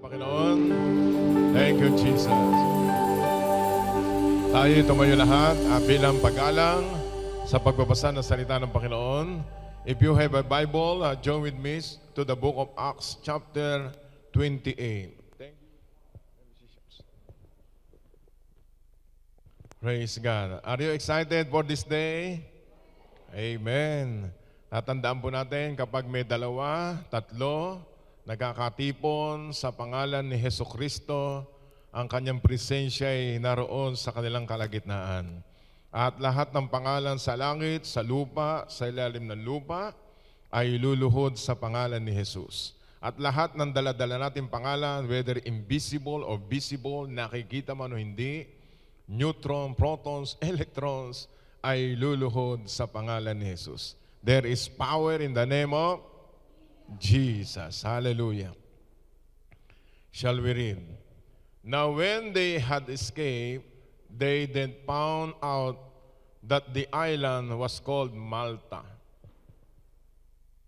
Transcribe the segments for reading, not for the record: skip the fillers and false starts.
Panginoon. Thank you, Jesus. Tayo tumayo lahat bilang paggalang sa pagbabasa ng salita ng Panginoon. If you have a Bible, join with me to the book of Acts chapter 28. Thank you. Praise God. Are you excited for this day? Amen. Tatandaan po natin kapag may dalawa, tatlo, nagkakatipon sa pangalan ni Hesukristo, ang kanyang presensya ay naroon sa kanilang kalagitnaan. At lahat ng pangalan sa langit, sa lupa, sa ilalim ng lupa, ay luluhod sa pangalan ni Jesus. At lahat ng daladala nating pangalan, whether invisible or visible, nakikita man o hindi, neutron, protons, electrons, ay luluhod sa pangalan ni Jesus. There is power in the name of Jesus. Hallelujah. Shall we read? Now when they had escaped, they then found out that the island was called Malta.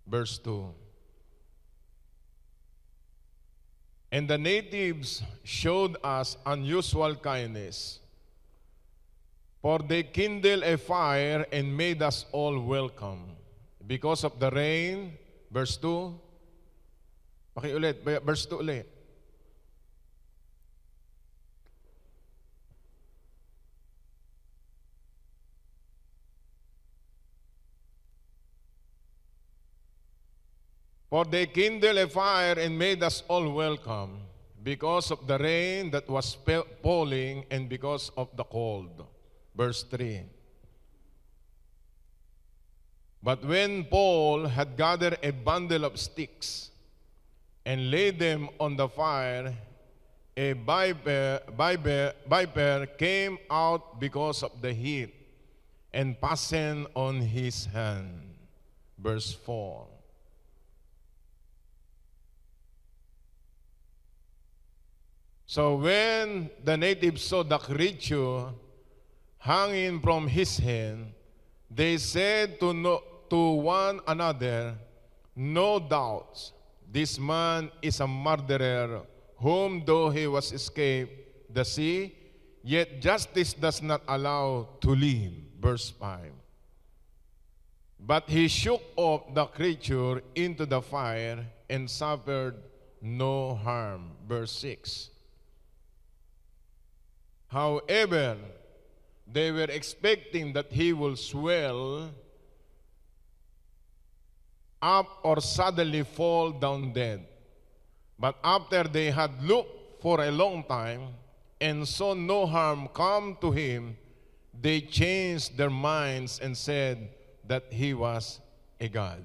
Verse 2. And the natives showed us unusual kindness, for they kindled a fire and made us all welcome. Because of the rain, verse 2. Pakiulit, verse 2 ulit. For they kindled a fire and made us all welcome because of the rain that was falling and because of the cold. Verse 3. But when Paul had gathered a bundle of sticks and laid them on the fire, a viper came out because of the heat and fastened on his hand. Verse 4. So when the natives saw the creature hanging from his hand, they said to one another, no doubt, this man is a murderer, whom though he was escaped the sea, yet justice does not allow to live. Verse 5. But he shook off the creature into the fire and suffered no harm. Verse 6. However, they were expecting that he will swell up or suddenly fall down dead. But after they had looked for a long time and saw no harm come to him, they changed their minds and said that he was a god.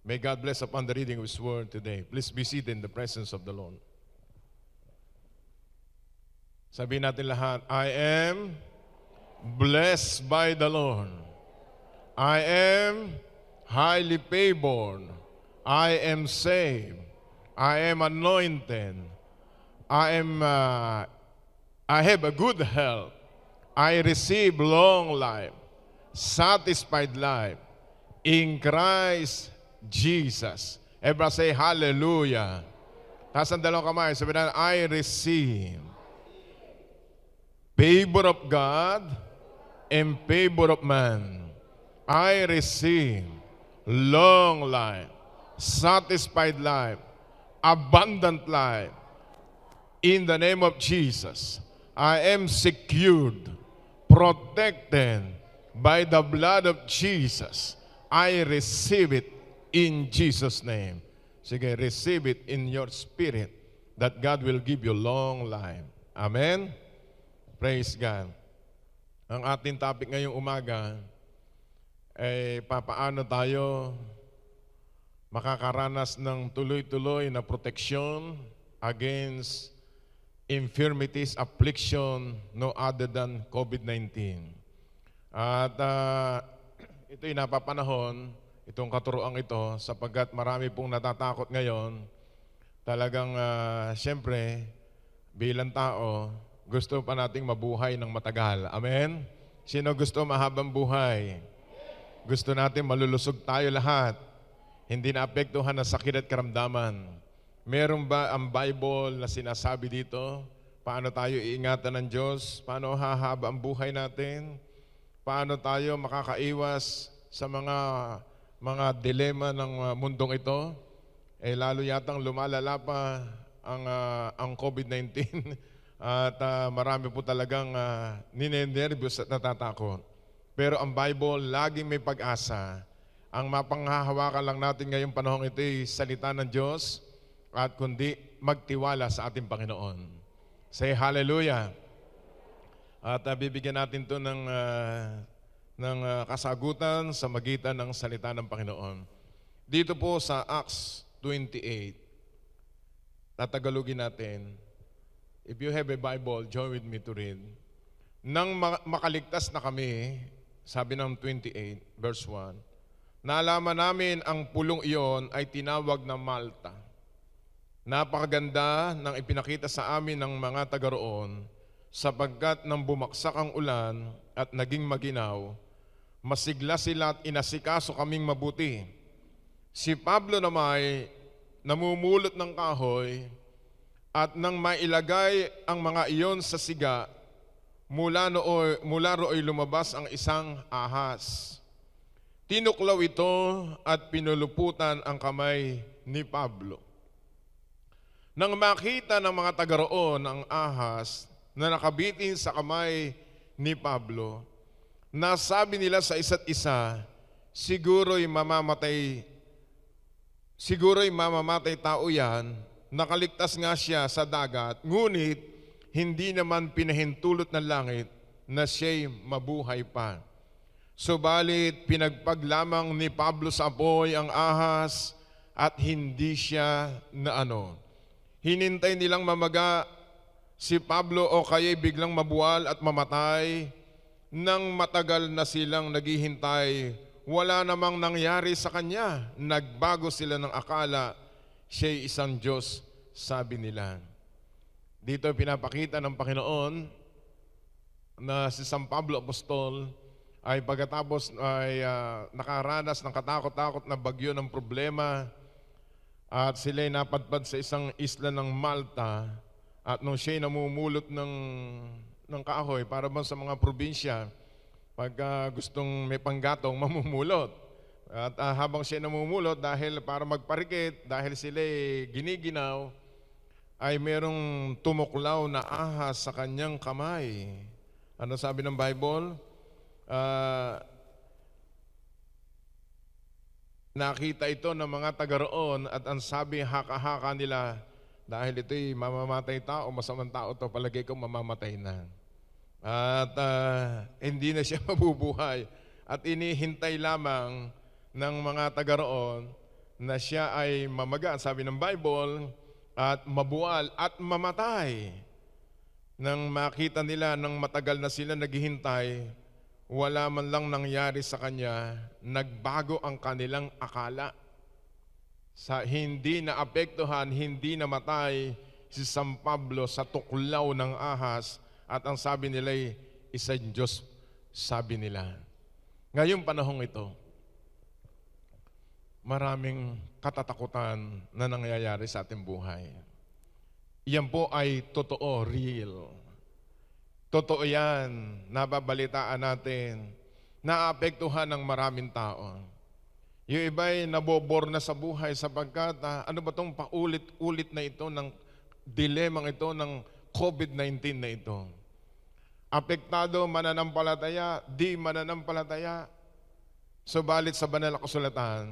May God bless upon the reading of His word today. Please be seated in the presence of the Lord. Sabihin natin lahat, I am blessed by the Lord. I am highly favored. I am saved. I am anointed. I have a good health. I receive long life, satisfied life in Christ Jesus. Everybody say hallelujah. Taas ang dalawang kamay. Sabihin natin, I receive favor of God and favor of man. I receive long life, satisfied life, abundant life. In the name of Jesus, I am secured, protected by the blood of Jesus. I receive it in Jesus' name. Sige, receive it in your spirit that God will give you long life. Amen? Praise God. Ang ating topic ngayong umaga ay papaano tayo makakaranas ng tuloy-tuloy na proteksyon against infirmities, affliction, no other than COVID-19. At ito'y napapanahon, itong katuroang ito, sapagkat marami pong natatakot ngayon. Talagang, siyempre, bilang tao, gusto pa nating mabuhay ng matagal. Amen? Sino gusto mahabang buhay? Gusto natin malulusog tayo lahat. Hindi naapektuhan ng sakit at karamdaman. Meron ba ang Bible na sinasabi dito? Paano tayo iingatan ng Diyos? Paano hahaba ang buhay natin? Paano tayo makakaiwas sa mga dilema ng mundong ito? Lalo yatang lumalala pa ang COVID-19 at marami po talagang ninenervyos at natatakot. Pero ang Bible, laging may pag-asa. Ang mapanghahawakan lang natin ngayong panahon ito ay salita ng Diyos at kundi magtiwala sa ating Panginoon. Say hallelujah. At bibigyan natin ito ng kasagutan sa magitan ng salita ng Panginoon. Dito po sa Acts 28, tatagalugin natin. If you have a Bible, join with me to read. Nang makaligtas na kami, sabi ng 28, verse 1, nalaman namin ang pulong iyon ay tinawag na Malta. Napakaganda ng ipinakita sa amin ng mga taga roon, sapagkat nang bumaksak ang ulan at naging maginaw, masigla sila at inasikaso kaming mabuti. Si Pablo naman namumulot ng kahoy at nang mailagay ang mga iyon sa siga, mula rooy lumabas ang isang ahas. Tinuklaw ito at pinuluputan ang kamay ni Pablo. Nang makita ng mga taga roon ang ahas na nakabitin sa kamay ni Pablo, nasabi nila sa isa't isa, siguro'y mamamatay tao yan, nakaligtas nga siya sa dagat, ngunit hindi naman pinahintulot ng langit na siya'y mabuhay pa. Subalit pinagpaglamang ni Pablo sa apoy ang ahas at hindi siya hinintay nilang mamaga si Pablo o kaya'y biglang mabuwal at mamatay. Nang matagal na silang naghihintay, wala namang nangyari sa kanya. Nagbago sila ng akala, siya'y isang Diyos, sabi nila. Dito pinapakita ng Panginoon na si San Pablo Apostol ay pagkatapos ay nakaranas ng katakot-takot na bagyo ng problema, at sila'y napadpad sa isang isla ng Malta, at nung siya'y namumulot ng kahoy para ba sa mga probinsya, pagka gustong may panggatong, mamumulot. At habang siya namumulot, dahil para magparikit, dahil sila'y giniginaw, ay merong tumuklaw na ahas sa kanyang kamay. Ano sabi ng Bible? Nakita ito ng mga taga roon at ang sabi haka-haka nila, dahil ito'y mamamatay tao, masamang tao to, palagay ko mamamatay na. At hindi na siya mabubuhay. At inihintay lamang ng mga taga roon na siya ay mamaga, sabi ng Bible, at mabuwal at mamatay. Nang makita nila, nang matagal na sila naghihintay, wala man lang nangyari sa kanya, nagbago ang kanilang akala. Hindi naapektuhan, hindi namatay si San Pablo sa tuklaw ng ahas, at ang sabi nila ay isang Diyos, sabi nila. Ngayong panahong ito, maraming katatakutan na nangyayari sa ating buhay. Iyan po ay totoo, real. Totoo yan, nababalitaan natin, naapektuhan ng maraming tao. Yung iba'y nabobor na sa buhay sapagkat ano ba itong paulit-ulit na ito ng dilemang ito ng COVID-19 na ito. Apektado, mananampalataya, di mananampalataya. Subalit sa banal na kasulatan,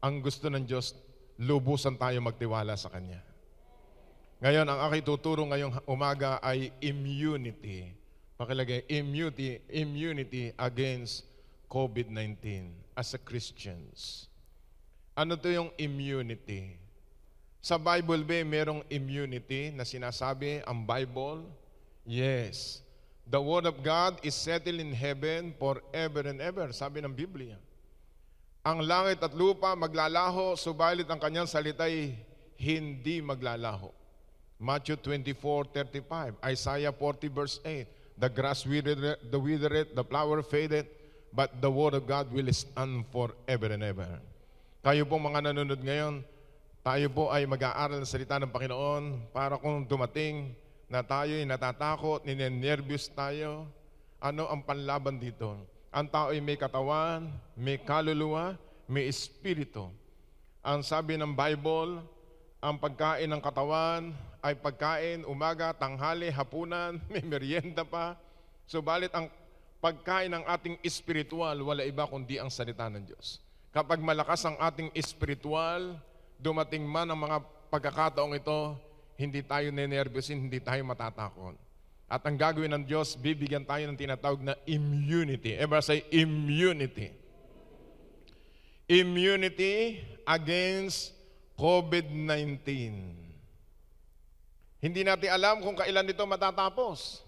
ang gusto ng Diyos, lubusan tayo magtiwala sa Kanya. Ngayon, ang aking tuturo ngayong umaga ay immunity. Pakilagay, immunity against COVID-19 as a Christians. Ano to yung immunity? Sa Bible ba merong immunity na sinasabi ang Bible? Yes. The Word of God is settled in heaven forever and ever, sabi ng Biblia. Ang langit at lupa maglalaho, subalit ang kanyang salita'y hindi maglalaho. Matthew 24:35, Isaiah 40 verse 8, the grass withereth, the flower fadeth, but the word of God will stand forever and ever. Kayo pong mga nanonood ngayon, Tayo po ay mag-aaral ng salita ng Panginoon para kung dumating na tayo'y natatakot, ninenervyos tayo, ano ang panlaban dito? Ang tao ay may katawan, may kaluluwa, may espiritu. Ang sabi ng Bible, ang pagkain ng katawan ay pagkain umaga, tanghali, hapunan, may merienda pa. Subalit ang pagkain ng ating espiritual, wala iba kundi ang salita ng Diyos. Kapag malakas ang ating espiritual, dumating man ang mga pagkakataong ito, hindi tayo nenervyosin, hindi tayo matatakot. At ang gagawin ng Diyos, bibigyan tayo ng tinatawag na immunity. Everybody say immunity. Immunity against COVID-19. Hindi natin alam kung kailan ito matatapos.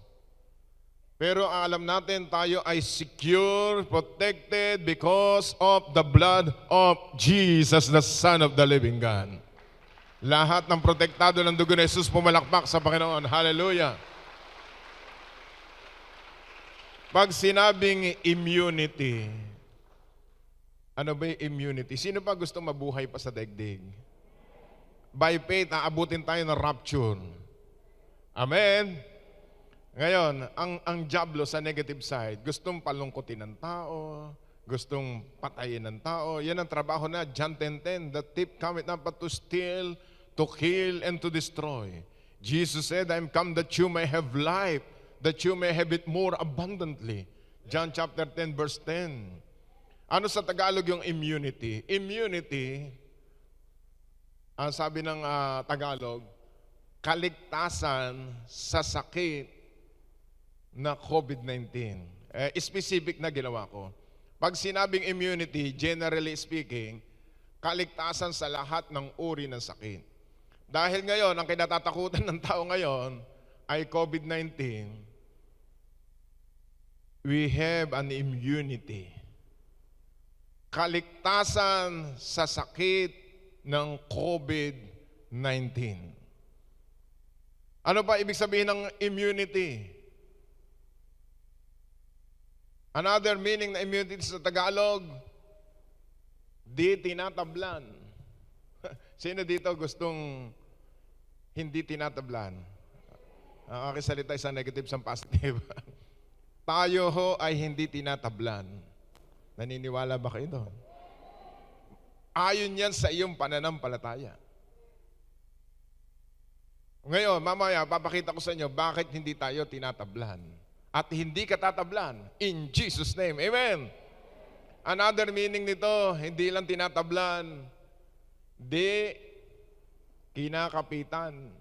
Pero ang alam natin, tayo ay secure, protected because of the blood of Jesus, the Son of the living God. Lahat ng protektado ng dugo ni Jesus pumalakpak sa Panginoon. Hallelujah! Pag sinabing immunity, ano ba yung immunity? Sino pa gusto mabuhay pa sa daigdig? By faith, aabutin tayo ng rapture. Amen? Ngayon, ang diablo sa negative side, gustong palungkutin ng tao, gustong patayin ng tao. Yan ang trabaho na John 10:10. The thief cometh not but to steal, to kill, and to destroy. Jesus said, I am come that you may have life, that you may have it more abundantly. John chapter 10 verse 10. Ano sa Tagalog yung immunity? Immunity, ang sabi ng Tagalog, kaligtasan sa sakit na COVID-19. Specific na ginawa ko. Pag sinabing immunity, generally speaking, kaligtasan sa lahat ng uri ng sakit. Dahil ngayon, ang kinatatakutan ng tao ngayon ay COVID-19, we have an immunity. Kaligtasan sa sakit ng COVID-19. Ano ba ibig sabihin ng immunity? Another meaning na immunity sa Tagalog, di tinatablan. Sino dito gustong hindi tinatablan? Ang aking salita isang negative, isang positive. Tayo ho ay hindi tinatablan. Naniniwala ba kayo doon? Ayon yan sa iyong pananampalataya. Ngayon, mamaya, papakita ko sa inyo bakit hindi tayo tinatablan. At hindi ka tatablan. In Jesus' name. Amen. Another meaning nito, hindi lang tinatablan, di kinakapitan.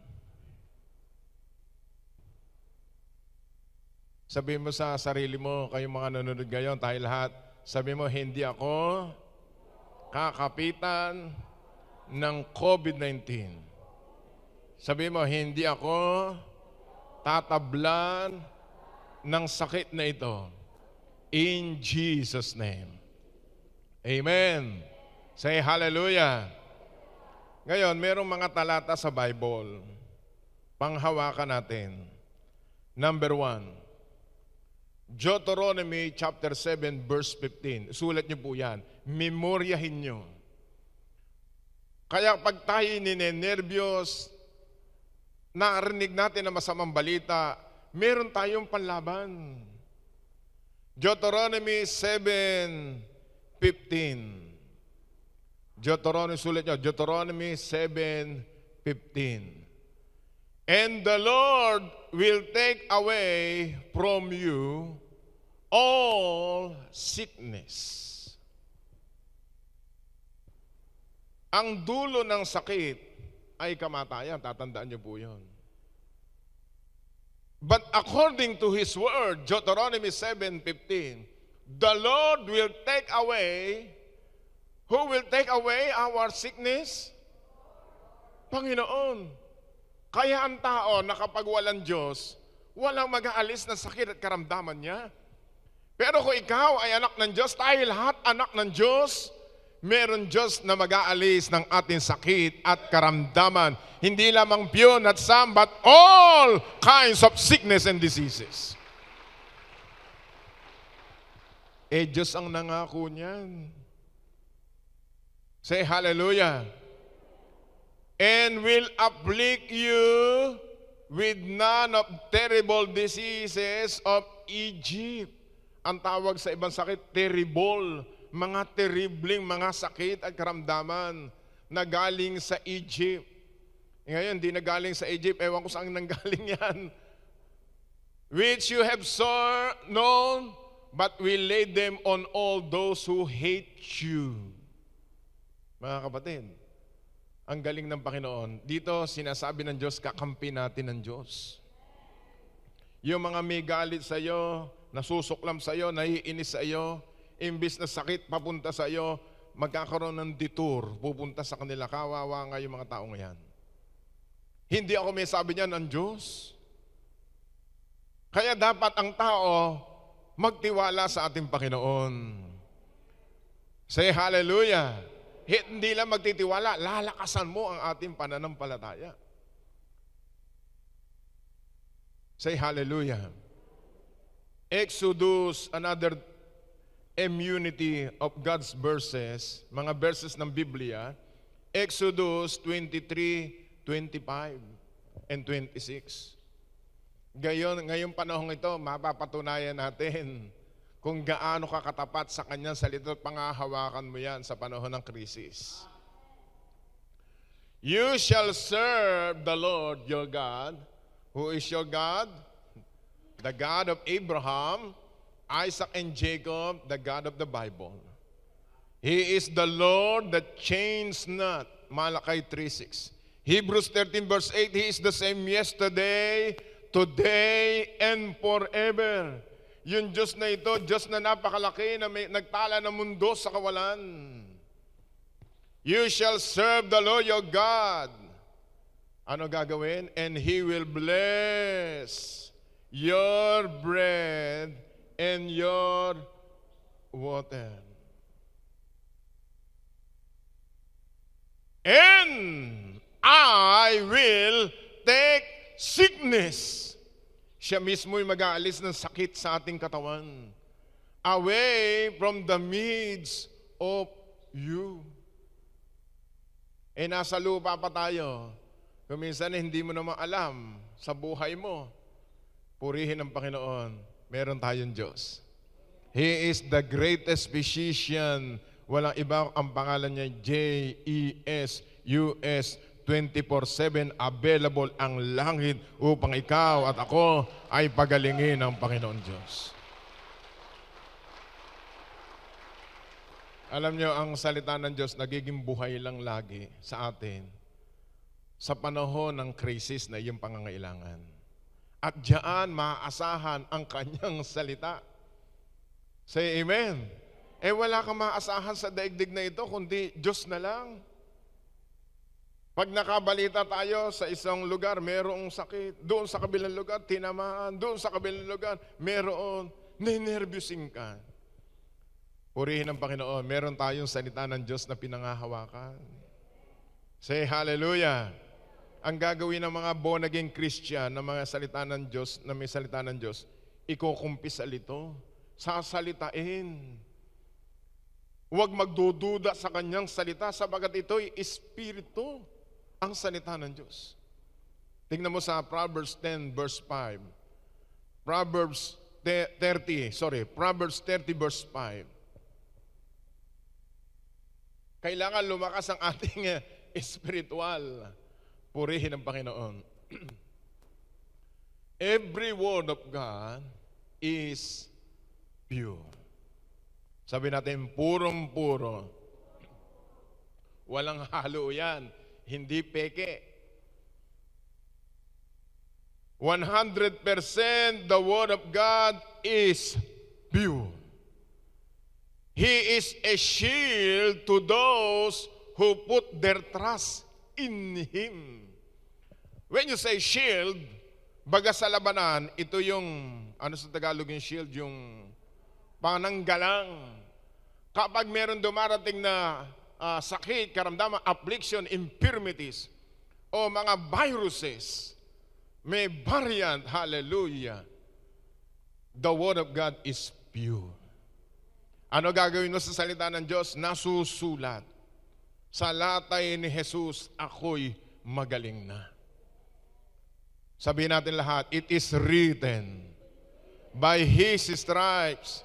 Sabihin mo sa sarili mo, kayong mga nanonood ngayon, tayo lahat, sabihin mo, hindi ako kakapitan ng COVID-19. Sabihin mo, hindi ako tatablan ng sakit na ito. In Jesus' name. Amen. Say hallelujah. Ngayon, merong mga talata sa Bible. Panghawakan natin. Number 1. Deuteronomy chapter 7 verse 15. Sulat niyo po yan. Memoryahin niyo. Kaya pag tayo ninenervyos, narinig natin na masamang balita, meron tayong panlaban. Deuteronomy 7:15. Deuteronomy, sulat nyo, Deuteronomy 7:15. And the Lord will take away from you all sickness. Ang dulo ng sakit ay kamatayan. Tatandaan niyo po yun. But according to His word, Deuteronomy 7:15, the Lord will take away, who will take away our sickness? Panginoon. Kaya ang tao na kapag walang Diyos, walang mag-aalis ng sakit at karamdaman niya. Pero kung ikaw ay anak ng Diyos, tayo lahat anak ng Diyos, meron Diyos na mag-aalis ng ating sakit at karamdaman. Hindi lamang pure at some, but all kinds of sickness and diseases. Diyos ang nangako niyan. Say hallelujah. and will afflict you with none of terrible diseases of Egypt. Ang tawag sa ibang sakit, terrible. Mga terribling mga sakit at karamdaman na galing sa Egypt. Ngayon, di na galing sa Egypt. Ewan ko saan nanggaling yan. Which you have known, but will lay them on all those who hate you. Mga kapatid, ang galing ng Panginoon. Dito, sinasabi ng Diyos, kakampi natin ng Diyos. Yung mga may galit sa iyo, nasusuklam sa iyo, naiinis sa iyo, imbis na sakit papunta sa iyo, magkakaroon ng detour, pupunta sa kanila. Kawawa nga yung mga taong yan. Hindi ako may sabi niyan ng Diyos. Kaya dapat ang tao magtiwala sa ating Panginoon. Say hallelujah. Hindi lang magtitiwala, lalakasan mo ang ating pananampalataya. Say hallelujah. Exodus, another immunity of God's verses, mga verses ng Biblia, Exodus 23, 25, and 26. Ngayong panahon ito, mapapatunayan natin kung gaano ka katapat sa kanyang salita at pangahawakan mo yan sa panahon ng krisis. You shall serve the Lord your God. Who is your God? The God of Abraham, Isaac, and Jacob, the God of the Bible. He is the Lord that changes not. Malachi 3:6. Hebrews 13 verse 8, He is the same yesterday, today, and forever. Yung Diyos na ito, Diyos na napakalaki na may nagtala ng mundo sa kawalan. You shall serve the Lord your God. Ano gagawin? And He will bless your bread and your water. And I will take sickness. Siya mismo yung mag-aalis ng sakit sa ating katawan. Away from the midst of you. Nasa lupa pa tayo. Kung minsan hindi mo naman alam sa buhay mo, purihin ang Panginoon. Meron tayong Diyos. He is the greatest physician. Walang iba ang pangalan niya, JESUS. 24/7 available ang langit upang ikaw at ako ay pagalingin ng Panginoon Diyos. Alam niyo, ang salita ng Diyos nagiging buhay lang lagi sa atin sa panahon ng krisis na iyong pangangailangan. At diyan maaasahan ang kanyang salita. Say amen. Wala kang maaasahan sa daigdig na ito kundi Diyos na lang. Pag nakabalita tayo sa isang lugar, mayroong sakit. Doon sa kabilang lugar, tinamaan. Doon sa kabilang lugar, mayroon. Ninervyusin ka. Purihin ang Panginoon. Meron tayong salita ng Diyos na pinangahawakan. Say hallelujah. Ang gagawin ng mga born-again Christian na mga salita ng Diyos, na may salita ng Diyos, ikukumpisal ito. Sasalitain. Huwag magdududa sa kanyang salita sabagat ito'y espiritu. Ang salita ng Diyos. Tingnan mo sa Proverbs 10 verse 5. Proverbs 30 verse 5. Kailangan lumakas ang ating espiritual. Purihin ang Panginoon. Every word of God is pure. Sabi natin, purong-puro. Walang halo yan. Hindi peke. 100% the Word of God is pure. He is a shield to those who put their trust in Him. When you say shield, baga sa labanan, ito yung, ano sa Tagalog yung shield, yung pananggalang. Kapag meron dumarating na sakit, karamdaman, affliction, infirmities, o mga viruses, may variant, hallelujah, the Word of God is pure. Ano gagawin mo sa salita ng Diyos? Nasusulat. Sa latay ni Jesus, ako'y magaling na. Sabihin natin lahat, it is written, by His stripes,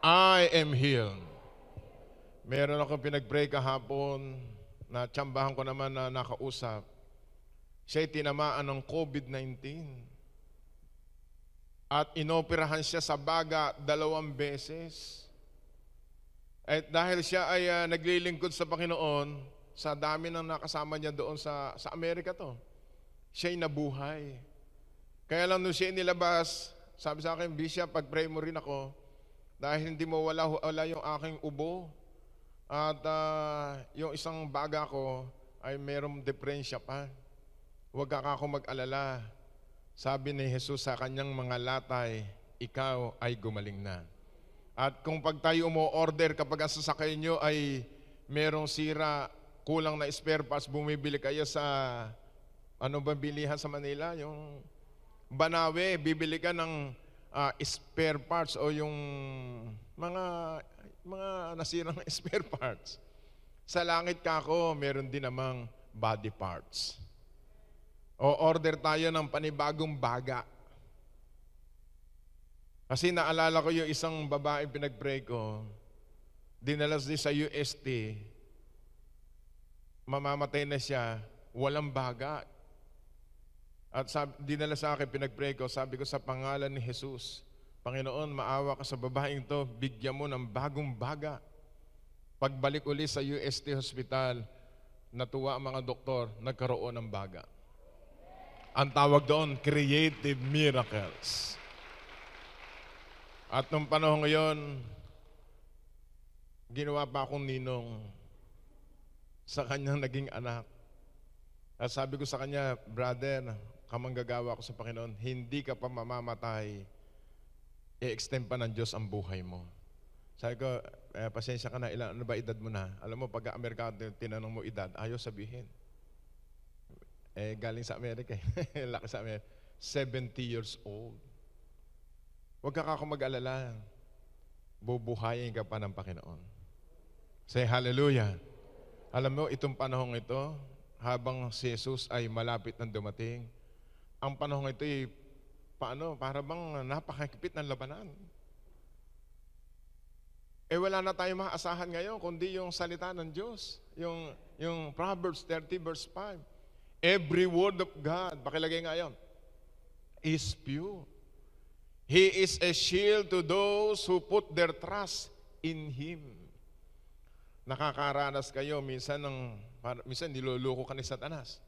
I am healed. Meron akong pinag-pray kahapon na tsambahan ko naman na nakausap. Siya'y tinamaan ng COVID-19. At inoperahan siya sa baga 2 beses. At dahil siya ay naglilingkod sa Panginoon, sa dami ng nakasama niya doon sa Amerika to, siya'y nabuhay. Kaya lang nung siya nilabas, sabi sa akin, Bishop, pag-pray mo rin ako, dahil hindi mo wala yung aking ubo. At yung isang baga ko ay mayroong depresya pa. Huwag ka ako mag-alala. Sabi ni Jesus sa kanyang mga latay, ikaw ay gumaling na. At kung pag tayo umo-order kapag ang sasakay nyo ay merong sira, kulang na spare parts, bumibili kayo sa, ano ba bilihan sa Manila? Yung Banawe, bibili ka ng spare parts o yung mga nasirang spare parts. Sa langit ka ako, meron din namang body parts. O order tayo ng panibagong baga. Kasi naalala ko yung isang babae pinag-pray ko, dinalas din sa UST, mamamatay na siya, walang baga. At dinala sa akin, pinag-pray ko, sabi ko sa pangalan ni Jesus, Panginoon, maawa ka sa babaeng to, bigyan mo ng bagong baga. Pagbalik uli sa UST Hospital, natuwa ang mga doktor, nagkaroon ng baga. Ang tawag doon, creative miracles. At nung panahon ngayon, ginawa pa akong ninong sa kanyang naging anak. At sabi ko sa kanya, brother, kamanggagawa ko sa Panginoon, hindi ka pa mamamatay, i-extend pa ng Diyos ang buhay mo. Sabi ko, pasensya ka na, ano ba edad mo na? Alam mo, pag Amerikano, tinanong mo edad, ayaw sabihin. Galing sa Amerika, laki sa Amerika, 70 years old. Huwag ka ako mag-alala, bubuhayin ka pa ng Panginoon. Say hallelujah. Alam mo, itong panahong ito, habang si Jesus ay malapit ng dumating, ang panahong ito ay para bang napakahigpit ng labanan. Wala na tayong maasahan ngayon, kundi yung salita ng Diyos. Yung Proverbs 30 verse 5. Every word of God, pakilagay nga yun, is pure. He is a shield to those who put their trust in Him. Nakakaranas kayo, minsan niloloko ka ni Satanas.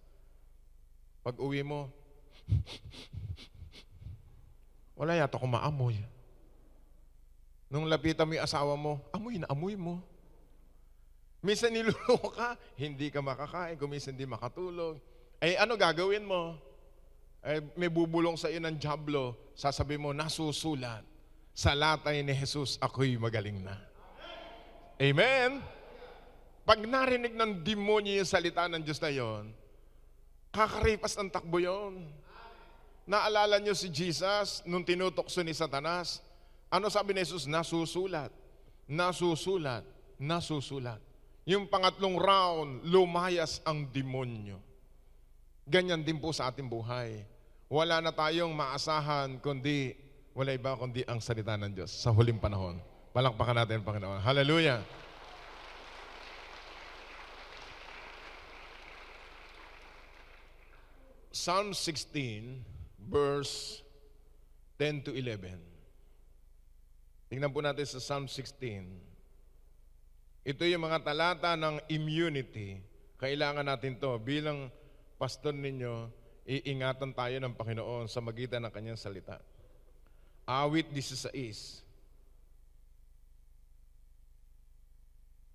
Pag uwi mo, wala yata akong maamoy. Nung lapitan mo yung asawa mo, amoy na amoy mo. Minsan niloloko ka, hindi ka makakain, kung minsan hindi makatulog. Ano gagawin mo? May bubulong sa iyo ng diablo, sasabi mo, nasusulat, sa latay ni Jesus, ako'y magaling na. Amen? Pag narinig ng demonyo yung salita ng Diyos na yon, kakaripas ng takbo yon. Naalala niyo si Jesus nung tinutokso ni Satanas? Ano sabi ni Jesus? Nasusulat, nasusulat, nasusulat. Yung pangatlong round, lumayas ang demonyo. Ganyan din po sa ating buhay. Wala na tayong maasahan kundi, wala iba kundi ang salita ng Diyos sa huling panahon. Palakpakan natin ang Panginoon. Hallelujah! Psalm 16, verse 10 to 11. Tingnan po natin sa Psalm 16. Ito yung mga talata ng immunity. Kailangan natin to bilang pastor ninyo, iingatan tayo ng Panginoon sa magitan ng kanyang salita. Awit 16,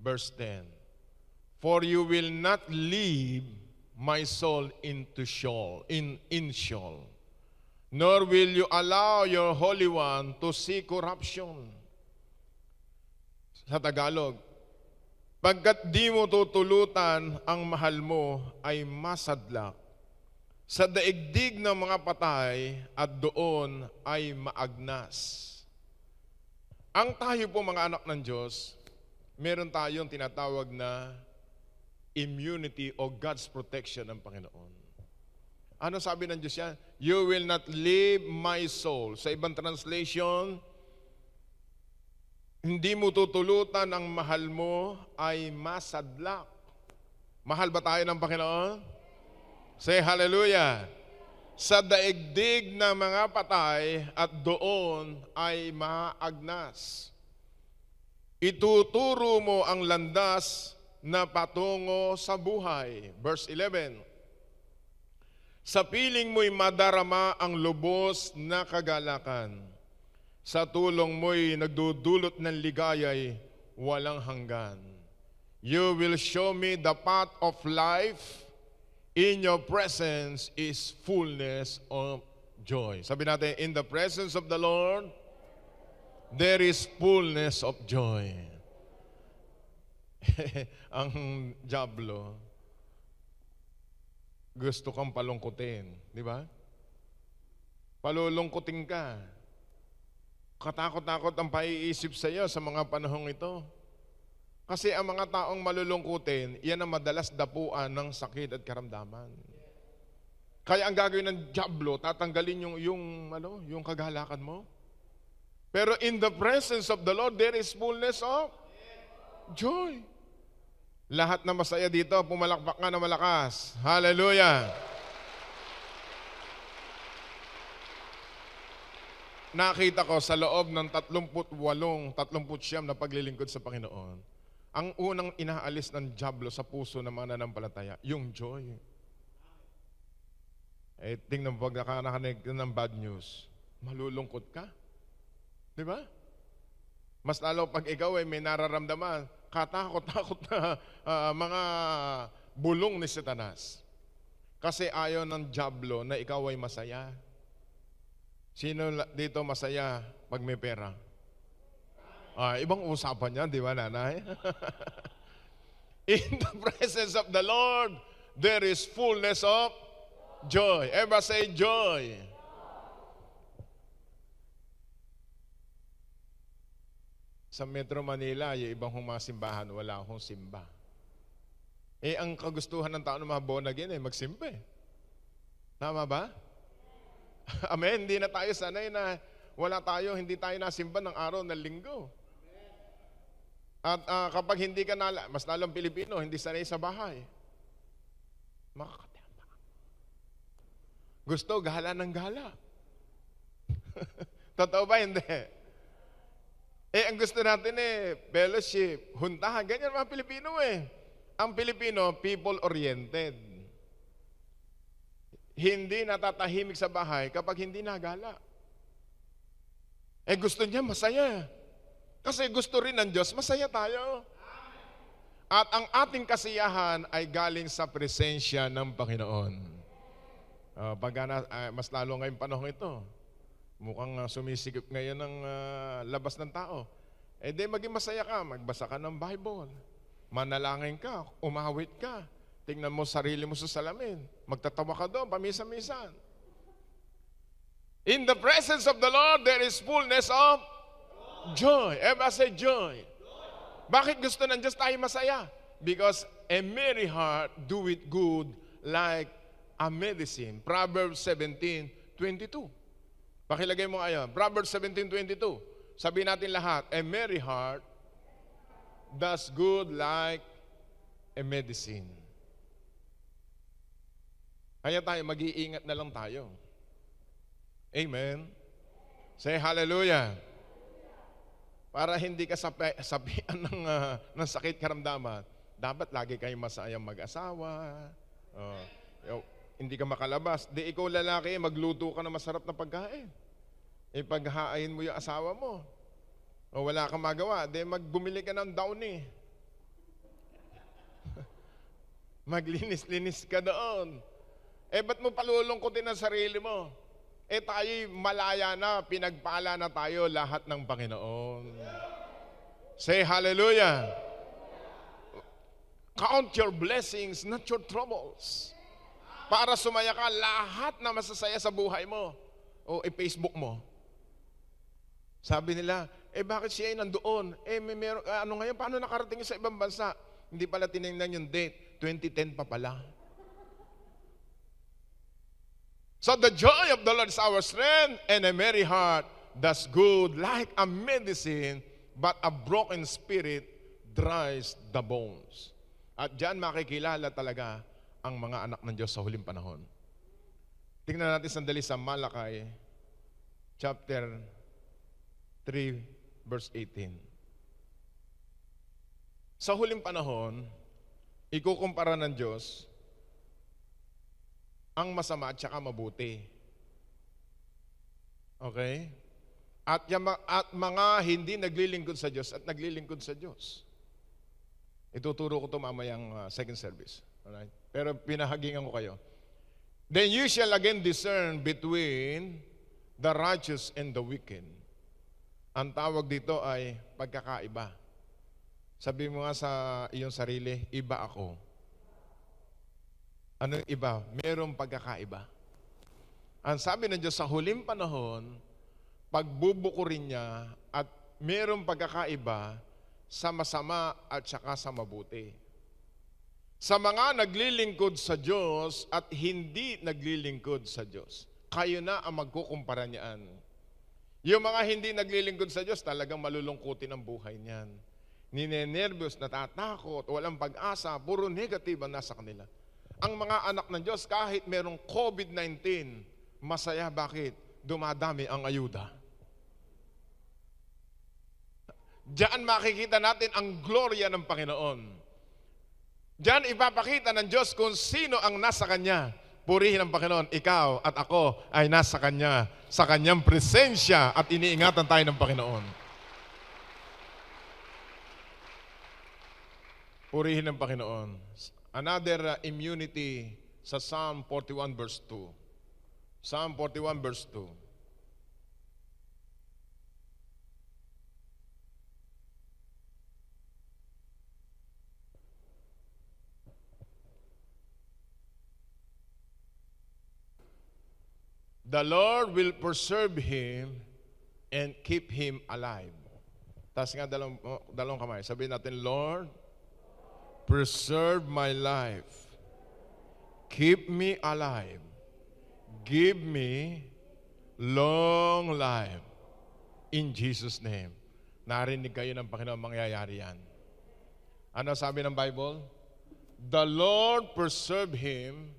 verse 10. For you will not leave my soul into Sheol, in Sheol, nor will you allow your Holy One to see corruption. Sa Tagalog, pagkat di mo tutulutan ang mahal mo ay masadlak sa daigdig ng mga patay at doon ay maagnas. Ang tayo po mga anak ng Diyos, meron tayong tinatawag na immunity o God's protection ng Panginoon. Ano sabi ng Diyos yan? You will not leave my soul. Sa ibang translation, hindi mo tutulutan ang mahal mo ay masadlak. Mahal ba tayo ng Panginoon? Say hallelujah. Sa daigdig ng mga patay at doon ay maagnas. Ituturo mo ang landas na patungo sa buhay. Verse 11. Sa piling mo'y madarama ang lubos na kagalakan. Sa tulong mo'y nagdudulot ng ligaya'y walang hanggan. You will show me the path of life. In your presence is fullness of joy. Sabi natin, in the presence of the Lord, there is fullness of joy. Ang diablo, gusto kang palungkutin, di ba? Palulungkutin ka. Katakot-takot ang paiisip sa iyo sa mga panahong ito. Kasi ang mga taong malulungkutin, yan ang madalas dapuan ng sakit at karamdaman. Kaya ang gagawin ng diablo, tatanggalin yung kagalakan mo. Pero in the presence of the Lord, there is fullness of joy. Lahat na masaya dito, pumalakpak nga na malakas. Hallelujah! Nakita ko sa loob ng 39 na paglilingkod sa Panginoon, ang unang inaalis ng diablo sa puso ng mga nanampalataya, yung joy. Eh, tingnan mo, pag nakanakinig ng bad news, malulungkot ka. Di ba? Mas lalo pag ikaw ay may nararamdaman, katakot-takot na mga bulong ni Satanas. Kasi ayaw ng diablo na ikaw ay masaya. Sino dito masaya pag may pera? Ibang usapan yan, di ba, nanay? In the presence of the Lord, there is fullness of joy. Everybody say joy. Sa Metro Manila, yung ibang humasimbahan, wala akong simba. Ang kagustuhan ng tao ng mga born again magsimba. Tama ba? Amen. Hindi na tayo sanay na hindi tayo nasimba ng araw ng linggo. At kapag hindi ka mas lalong Pilipino, hindi sanay sa bahay. Makakatempa. Gusto, gala ng gala. Totoo ba? Hindi. Ang gusto natin fellowship, huntahan, ganyan mga Pilipino Ang Pilipino, people-oriented. Hindi natatahimik sa bahay kapag hindi nagala. Gusto niya masaya. Kasi gusto rin ng Diyos, masaya tayo. At ang ating kasiyahan ay galing sa presensya ng Panginoon. Mas lalo ngayong panahon ito. Mukhang sumisigip ngayon ng labas ng tao. Di maging masaya ka, magbasa ka ng Bible. Manalangin ka, umawit ka. Tingnan mo sarili mo sa salamin. Magtatawa ka doon, pamisa-misan. In the presence of the Lord, there is fullness of joy. Everybody say joy. Bakit gusto ng Diyos tayo masaya? Because a merry heart doeth good like a medicine. Proverbs 17:22. Pakilagay mo ngayon. Proverbs 17:22. Sabihin natin lahat, a merry heart does good like a medicine. Kaya tayo, mag-iingat na lang tayo. Amen. Say hallelujah. Para hindi ka sabihan ng sakit karamdaman, dapat lagi kayong masayang mag-asawa. Hindi ka makalabas. Di ikaw lalaki, magluto ka ng masarap na pagkain. Paghahain mo yung asawa mo. O wala kang magawa, di magbumili ka ng downy. Maglinis-linis ka doon. Ba't mo palulungkutin ang sarili mo? Tayo'y malaya na, pinagpala na tayo lahat ng Panginoon. Say hallelujah. Count your blessings, not your troubles. Para sumaya ka, lahat na masasaya sa buhay mo. O Facebook mo. Sabi nila, bakit siya ay nandoon? Ngayon, paano nakarating sa ibang bansa? Hindi pala tinignan yung date. 2010 pa pala. So the joy of the Lord is our strength, and a merry heart does good like a medicine, but a broken spirit dries the bones. At diyan makikilala talaga ang mga anak ng Diyos sa huling panahon. Tingnan natin sandali sa Malakay, chapter 3, verse 18. Sa huling panahon, ikukumpara ng Diyos ang masama at saka mabuti. Okay? At mga hindi naglilingkod sa Diyos at naglilingkod sa Diyos. Ituturo ko ito mamayang second service. Alright? Pero pinahagingan ko kayo. Then you shall again discern between the righteous and the wicked. Ang tawag dito ay pagkakaiba. Sabi mo nga sa iyong sarili, iba ako. Anong iba? Merong pagkakaiba. Ang sabi ng Diyos sa huling panahon, pagbubukurin niya at merong pagkakaiba sa masama at saka sa mabuti. Sa mga naglilingkod sa Diyos at hindi naglilingkod sa Diyos, kayo na ang magkukumpara niyan. Yung mga hindi naglilingkod sa Diyos, talagang malulungkutin ang buhay niyan. Ninenervyos, natatakot, walang pag-asa, puro negative ang nasa kanila. Ang mga anak ng Diyos, kahit merong COVID-19, masaya. Bakit? Dumadami ang ayuda. Diyan makikita natin ang gloria ng Panginoon. Diyan ipapakita ng Diyos kung sino ang nasa Kanya. Purihin ang Panginoon, ikaw at ako ay nasa Kanya, sa Kanyang presensya at iniingatan tayo ng Panginoon. Purihin ang Panginoon. Another immunity sa Psalm 41 verse 2. Psalm 41 verse 2. The Lord will preserve him and keep him alive. Taas nga dalawang kamay. Sabihin natin, Lord, preserve my life. Keep me alive. Give me long life. In Jesus' name. Narinig kayo ng Panginoon, mangyayari yan. Ano sabi ng Bible? The Lord preserve him.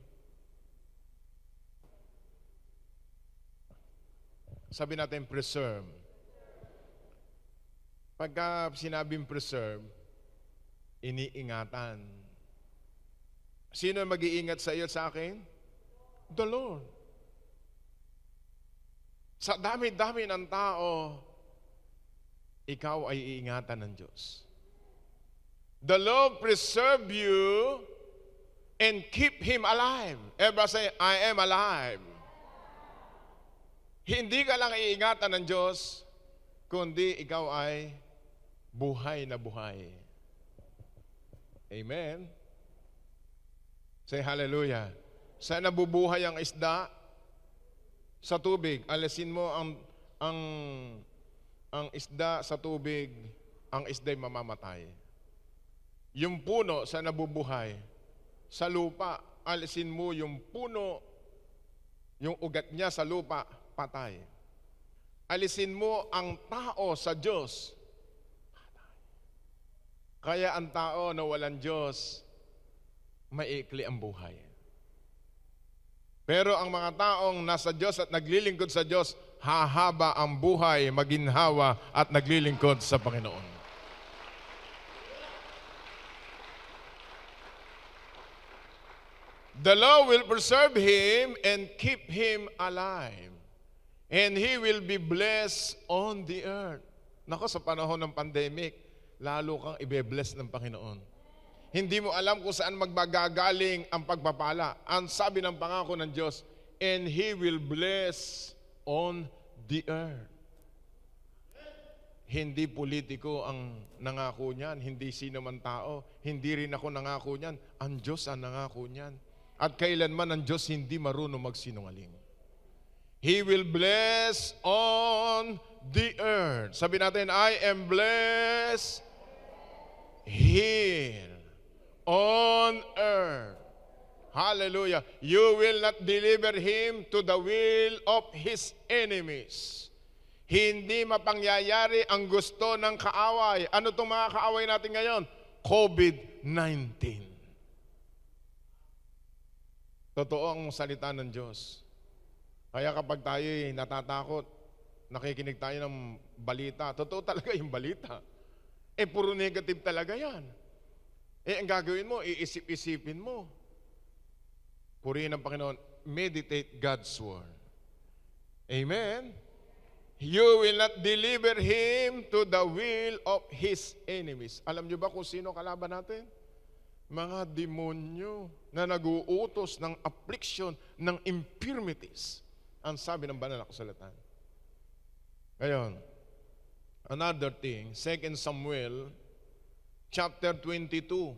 Sabi natin, preserve. Pagka sinabing preserve, iniingatan. Sino mag-iingat sa iyo at sa akin? The Lord. Sa dami-dami ng tao, ikaw ay iingatan ng Diyos. The Lord preserve you and keep him alive. Everybody say, I am alive. Hindi ka lang iingatan ng Diyos, kundi ikaw ay buhay na buhay. Amen. Say hallelujah. Saan nabubuhay ang isda? Sa tubig. Alisin mo ang isda sa tubig, ang isda'y mamamatay. Yung puno, saan nabubuhay? Sa lupa. Alisin mo yung puno, yung ugat niya sa lupa, patay. Alisin mo ang tao sa Diyos. Kaya ang tao na walang Diyos, maiikli ang buhay. Pero ang mga taong nasa Diyos at naglilingkod sa Diyos, hahaba ang buhay, maginhawa at naglilingkod sa Panginoon. The Lord will preserve him and keep him alive. And he will be blessed on the earth. Nako, sa panahon ng pandemic, lalo kang ibe-bless ng Panginoon. Hindi mo alam kung saan magbagagaling ang pagpapala. Ang sabi ng pangako ng Diyos, and he will bless on the earth. Hindi politiko ang nangako niyan, hindi sino man tao, hindi rin ako nangako niyan, ang Diyos ang nangako niyan. At kailanman ang Diyos hindi marunong magsinungaling. He will bless on the earth. Sabi natin, I am blessed here on earth. Hallelujah. You will not deliver him to the will of his enemies. Hindi mapangyayari ang gusto ng kaaway. Ano itong mga kaaway natin ngayon? COVID-19. Totoo ang salita ng Diyos. Kaya kapag tayo'y natatakot, nakikinig tayo ng balita, totoo talaga yung balita. Puro negative talaga yan. Ang gagawin mo, iisip-isipin mo. Purihin ng Panginoon, meditate God's word. Amen? You will not deliver him to the will of his enemies. Alam niyo ba kung sino kalaban natin? Mga demonyo na nag-uutos ng affliction, ng infirmities. Ang sabi ng banal na kasulatan. Ngayon, another thing, 2 Samuel chapter 22,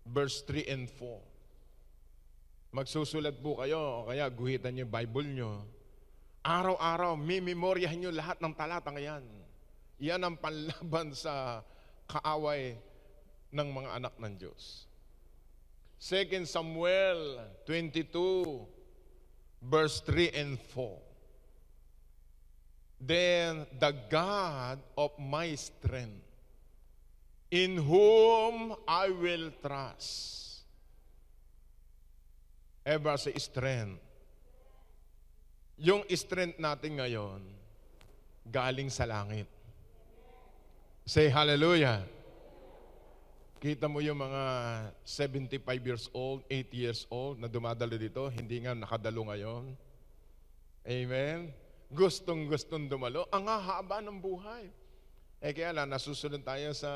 verse 3 and 4. Magsusulat po kayo, o kaya guhitan niyo yung Bible niyo. Araw-araw, mimemoryahin niyo lahat ng talatang yan. Yan ang panlaban sa kaaway ng mga anak ng Diyos. 2 Samuel 22, verse 3 and 4. Then the God of my strength, in whom I will trust. Ever sa strength. Yung strength natin ngayon, galing sa langit. Say hallelujah. Kita mo yung mga 75 years old, 80 years old na dumadalo dito, hindi nga nakadalo ngayon. Amen? Gustong-gustong dumalo. Ang hahaba ng buhay. Kaya lang, nasusunod tayo sa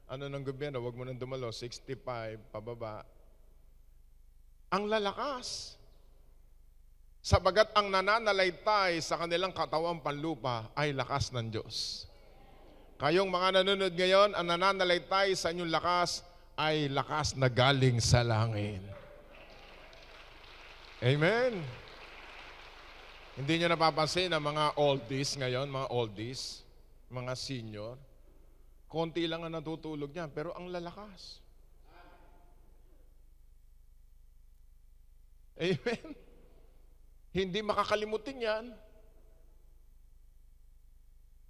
ng gobyerno, wag mo nang dumalo, 65, pababa. Ang lalakas. Sabagat ang nananalaytay sa kanilang katawang panlupa ay lakas ng Diyos. Kayong mga nanonood ngayon, ang nananalaytay sa inyong lakas ay lakas na galing sa langit. Amen. Hindi nyo napapansin ang mga oldies ngayon, mga senior, konti lang ang natutulog niyan, pero ang lalakas. Amen. Hindi makakalimutin yan.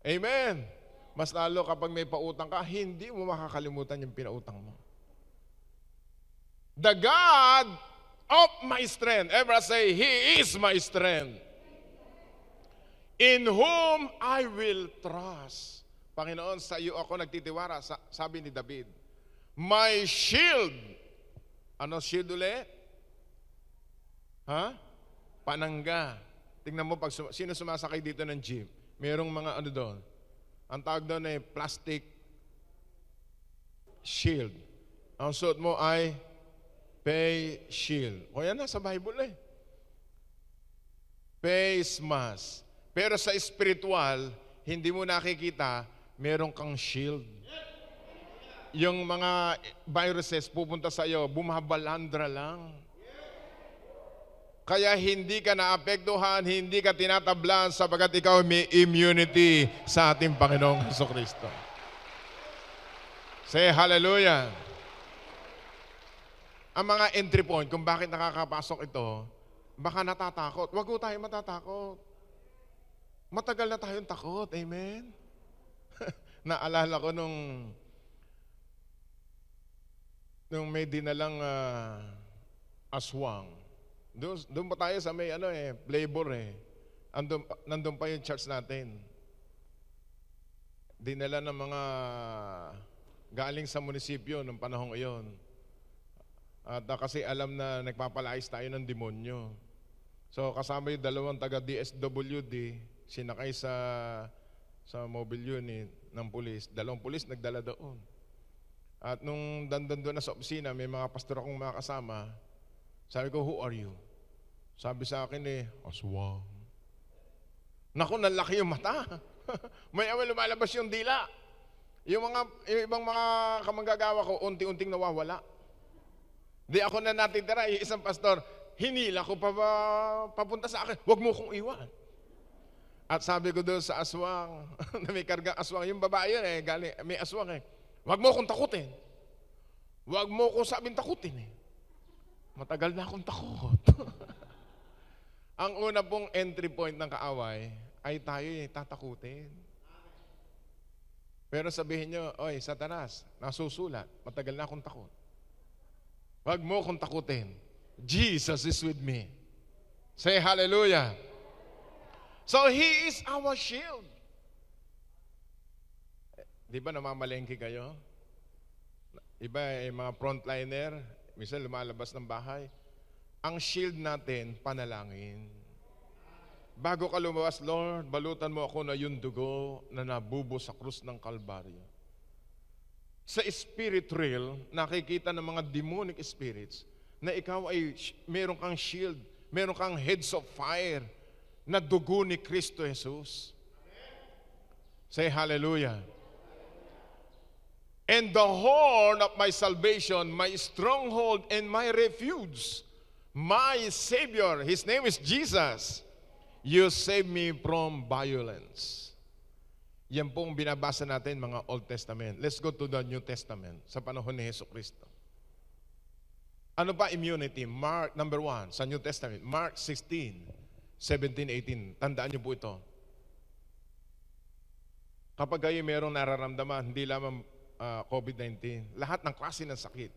Amen. Mas lalo kapag may pautang ka, hindi mo makakalimutan yung pinautang mo. The God of my strength. Ever say, He is my strength. In whom I will trust. Panginoon, sa iyo ako nagtitiwala. Sabi ni David, my shield. Ano shield ulit? Panangga. Tingnan mo, sino sumasakay dito ng jeep? Merong mga doon. Ang tawag doon ay plastic shield. Ang suot mo ay face shield. O yan na, sa Bible face mask. Pero sa spiritual, hindi mo nakikita, meron kang shield. Yung mga viruses pupunta sa iyo, bumabalandra lang. Kaya hindi ka naapektuhan, hindi ka tinatablan sapagat ikaw may immunity sa ating Panginoong Jesucristo. Say hallelujah. Ang mga entry point kung bakit nakakapasok ito, baka natatakot. Huwag ko tayo matatakot. Matagal na tayong takot. Amen? Naalala ko nung may dinalang aswang. Doon pa tayo sa may flavor nandun pa yung church natin. Dinala ng mga galing sa munisipyo ng panahong iyon. At kasi alam na nagpapalayas tayo ng demonyo. So kasama yung dalawang taga DSWD, sinakay sa mobile unit ng pulis. Dalawang pulis nagdala doon. At nung dandan doon na sa opisina, may mga pastor akong mga kasama. Sabi ko, who are you? Sabi sa akin aswang. Naku, nalaki yung mata. May lumalabas yung dila. Yung ibang mga kamanggagawa ko, unti-unting nawawala. Di ako na natitira, isang pastor, hinila ko papunta sa akin, huwag mo kong iwan. At sabi ko doon sa aswang, na may kargang aswang, yung babae yun galing, may aswang huwag mo kong takutin. Huwag mo ko sabing takutin eh. Matagal na akong takot. Ang una pong entry point ng kaaway ay tayo tatakutin. Pero sabihin nyo, oy, Satanas, nasusulat, matagal na akong takot. Huwag mo akong takutin. Jesus is with me. Say hallelujah. So He is our shield. Di ba namamalengke kayo? Iba ay mga frontliner, minsan lumalabas ng bahay. Ang shield natin, panalangin. Bago ka lumabas, Lord, balutan mo ako na yung dugo na nabubo sa krus ng Kalbaryo. Sa spirit realm, nakikita ng mga demonic spirits na ikaw ay meron kang shield, meron kang heads of fire na dugo ni Kristo Jesus. Say hallelujah. And the horn of my salvation, my stronghold and my refuge, my Savior, His name is Jesus. You save me from violence. Yan pong binabasa natin mga Old Testament. Let's go to the New Testament sa panahon ni Jesucristo. Ano ba immunity? Mark number 1 sa New Testament. Mark 16, 17, 18. Tandaan niyo po ito. Kapag kayo mayroong nararamdaman, hindi lamang COVID-19, lahat ng klase ng sakit,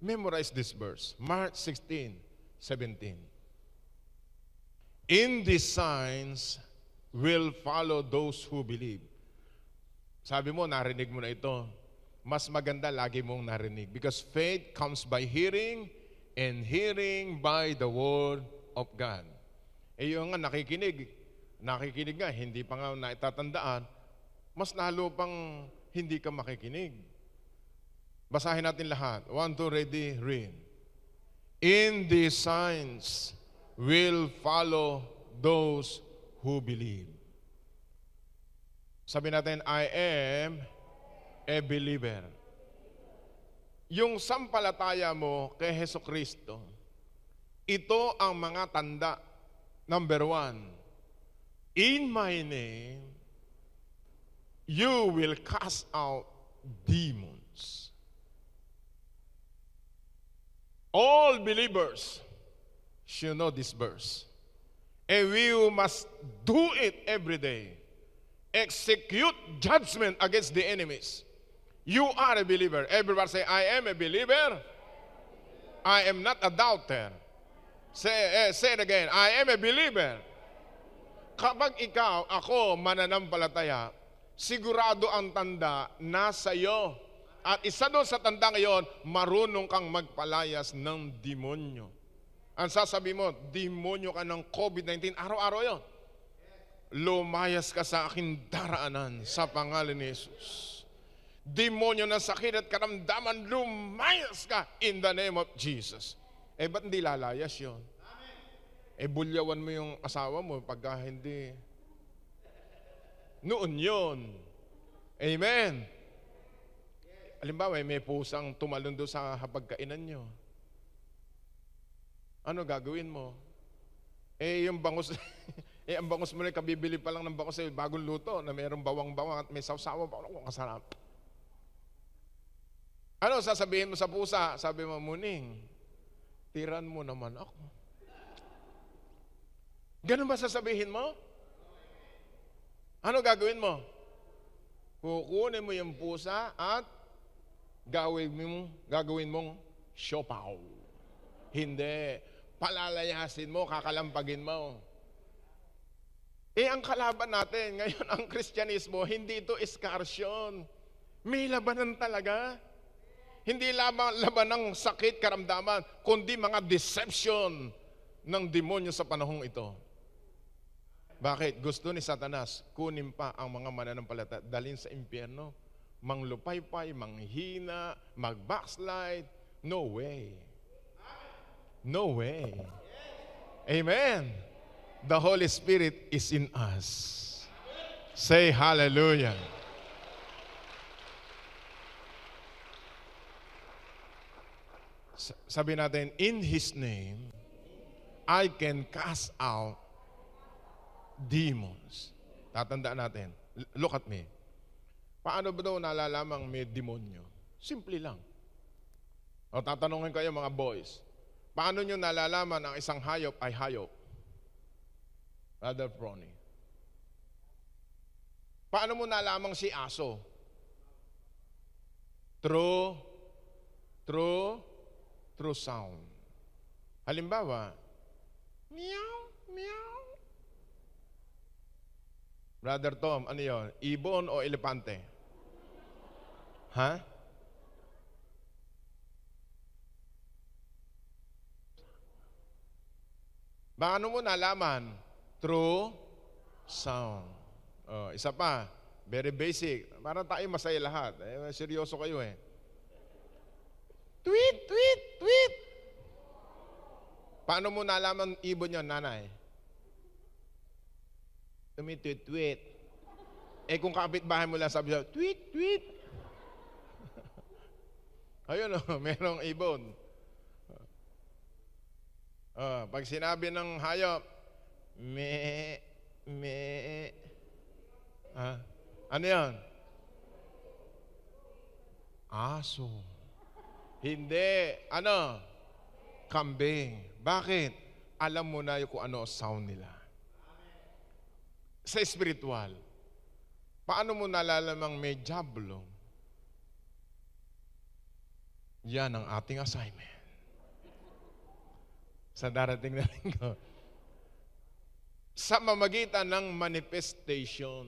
memorize this verse. Mark 16, 17. In these signs will follow those who believe. Sabi mo, narinig mo na ito. Mas maganda lagi mong narinig. Because faith comes by hearing, and hearing by the word of God. Yung nga nakikinig nga, hindi pa nga naitatandaan, mas lalo pang hindi ka makikinig. Basahin natin lahat. 1, 2, ready, read. In these signs will follow those who believe. Sabi natin, I am a believer. Yung sampalataya mo kay Jesucristo, ito ang mga tanda. Number 1, in my name, you will cast out demons. All believers should know this verse. And we must do it every day. Execute judgment against the enemies. You are a believer. Everybody say, I am a believer. I am not a doubter. Say it again. I am a believer. Kapag ikaw, ako, mananampalataya, sigurado ang tanda nasa iyo. At isa doon sa tanda ngayon, marunong kang magpalayas ng demonyo. Ang sasabi mo, demonyo ka ng COVID-19, araw-araw yon. Lumayas ka sa aking daraanan sa pangalan ni Jesus. Demonyo ng sakit at karamdaman, lumayas ka in the name of Jesus. Eh, ba't hindi lalayas yun? Eh, bulyawan mo yung asawa mo pagka hindi. Noon yun. Amen. Halimbawa, may pusang tumalon doon sa hapagkainan nyo. Ano gagawin mo? Eh, yung bangus, ang bangus mo na kabibili pa lang ng bangus ay bagong luto na mayroong bawang-bawang at may sawsawa pa. Ano kasarap? Ano sasabihin mo sa pusa? Sabi mo, Muning, tiran mo naman ako. Ganun ba sasabihin mo? Ano gagawin mo? Kukunin mo yung pusa at gagawin mong siopaw. Hindi. Palalayasin mo, kakalampagin mo. Eh, ang kalaban natin, ngayon ang Kristyanismo, hindi ito eskarsyon. May labanan talaga. Hindi laban ng sakit, karamdaman, kundi mga deception ng demonyo sa panahong ito. Bakit? Gusto ni Satanas, kunin pa ang mga mananampalataya, dalhin sa impyerno, manglupaypay, manghina, mag-backslide. No way. No way. Amen. The Holy Spirit is in us. Say hallelujah. Sabi natin, in His name, I can cast out demons. Tatandaan natin. Look at me. Paano ba daw nalalamang may demonyo? Simple lang. O tatanungin kayo mga boys, paano nyo nalalaman ang isang hayop ay hayop? Brother Prony. Paano mo nalamang si aso? True sound. Halimbawa, meow, meow. Brother Tom, ano yun? Ibon o elepante? Ha? Paano mo nalaman? True sound. Oh, isa pa, very basic. Para tayo masaya lahat. Seryoso kayo eh. Tweet, tweet, tweet. Paano mo nalaman ibon yun, nanay? Tumitweet-tweet. Eh kung kapitbahay mo lang sabi siya, tweet, tweet. Ayun o, merong ibon. Pag sinabi ng hayop, me. Ano yan? Aso. Hindi. Ano? Kambing. Bakit? Alam mo na yung kung ano sound nila. Sa spiritual, paano mo nalalamang may diablo? Yan ang ating assignment. Sa darating na linggo. Sa mamagitan ng manifestation.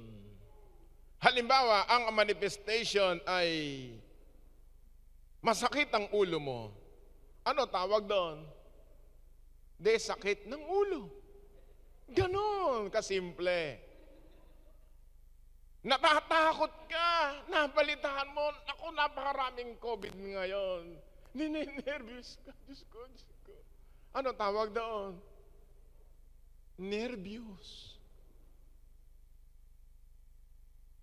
Halimbawa, ang manifestation ay masakit ang ulo mo. Ano tawag doon? Sakit ng ulo. Ganon kasimple. Natatakot ka. Napalitan mo. Ako, napakaraming COVID ngayon. Ninenervous ka. Diyos ko. Ano tawag doon? Nervyos.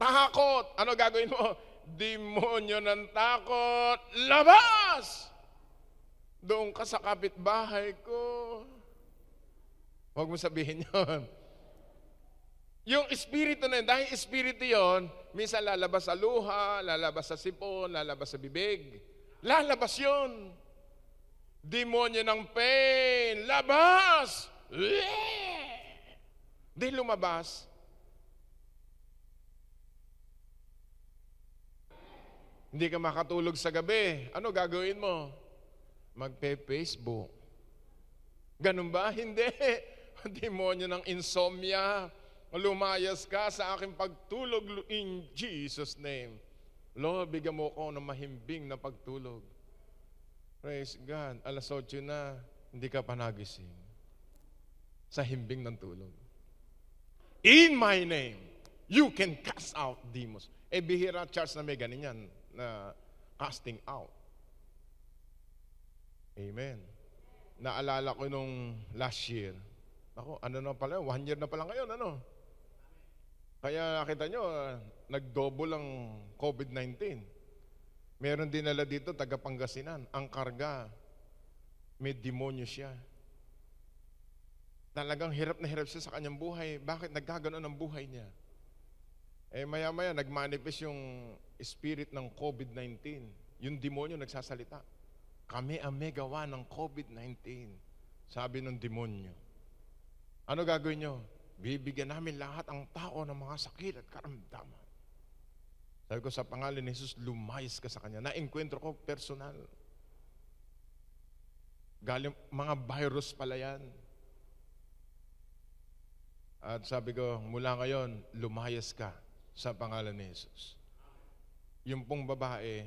Takot. Ano gagawin mo? Demonyo ng takot. Labas! Doon ka sa kapitbahay ko. Huwag mo sabihin yon. Yung espiritu na yun, dahil espiritu yun, minsan lalabas sa luha, lalabas sa sipon, lalabas sa bibig. Lalabas yun. Demonyo ng pain. Labas! Di lumabas. Hindi ka makatulog sa gabi. Ano gagawin mo? Magpe-Facebook. Ganun ba? Hindi. Demonyo ng insomnia. Lumayas ka sa aking pagtulog in Jesus' name. Lord, bigyan mo ko ng mahimbing na pagtulog. Praise God. Alas 8 na, hindi ka pa nagising. Sa himbing ng tulog. In my name, you can cast out demons. Bihira church na may ganyan na casting out. Amen. Naalala ko nung last year. Ako, ano na pala, 1 year na pala ngayon, ano? Kaya nakita nyo, nag-double ang COVID-19. Meron dinala dito, taga Pangasinan. Ang karga, may demonyo siya. Talagang hirap na hirap siya sa kanyang buhay. Bakit nagkaganoon ang buhay niya? Maya-maya, nag-manifest yung spirit ng COVID-19. Yung demonyo nagsasalita. Kami ang may gawa ng COVID-19. Sabi ng demonyo. Ano gagawin nyo? Bibigyan namin lahat ang tao ng mga sakit at karamdaman. Sabi ko, sa pangalan ni Jesus, lumayas ka sa kanya. Na-enkwentro ko personal. Galing, mga virus pala yan. At sabi ko, mula ngayon, lumayas ka sa pangalan ni Jesus. Yung pong babae,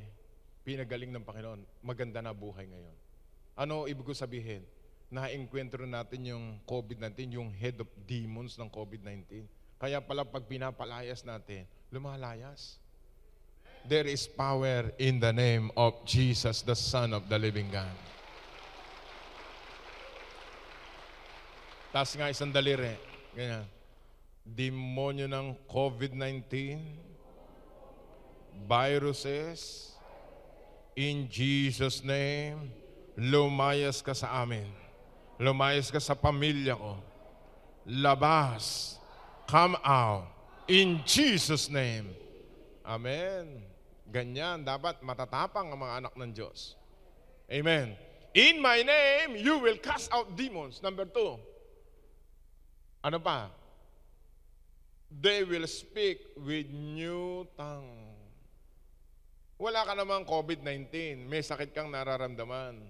pinagaling ng Panginoon, maganda na buhay ngayon. Ano ibig ko sabihin? Na-enkwentro natin yung COVID-19, yung head of demons ng COVID-19. Kaya pala pag pinapalayas natin, lumalayas. There is power in the name of Jesus, the Son of the living God. Taas nga isang daliri. Ganyan. Demonyo ng COVID-19, viruses, in Jesus' name, lumayas ka sa amin. Lumayas ka sa pamilya ko. Labas. Come out. In Jesus' name. Amen. Ganyan. Dapat matatapang ang mga anak ng Diyos. Amen. In my name, you will cast out demons. Number 2. Ano pa? They will speak with new tongue. Wala ka namang COVID-19. May sakit kang nararamdaman.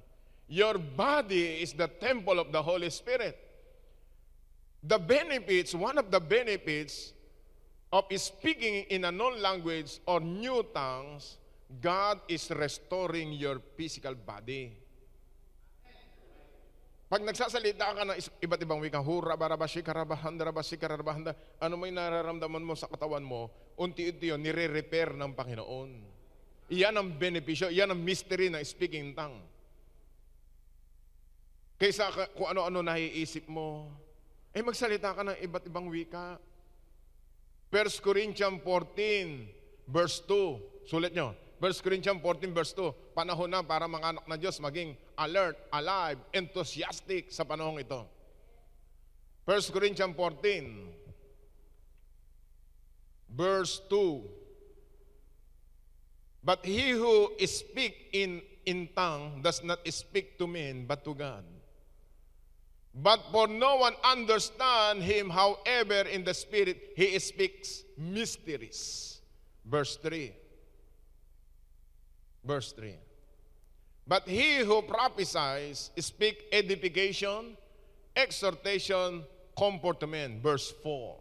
Your body is the temple of the Holy Spirit. The benefits, one of the benefits of speaking in a known language or new tongues, God is restoring your physical body. Pag nagsasalita ka ng iba't ibang wika, ano may nararamdaman mo sa katawan mo, unti-unti yun, nire-repair ng Panginoon. Iyan ang benepisyo, iyan ang mystery ng speaking tongue. Kaysa kung ano-ano naiisip mo, magsalita ka ng iba't ibang wika. 1 Corinthians 14, verse 2. Sulit nyo. 1 Corinthians 14, verse 2. Panahon na para mga anak na Diyos maging alert, alive, enthusiastic sa panahon ito. 1 Corinthians 14, verse 2. But he who speak in tongue does not speak to men, but to God. But for no one understand him, however, in the Spirit, he speaks mysteries. Verse 3. Verse 3. But he who prophesies speak edification, exhortation, comfort to men. Verse 4.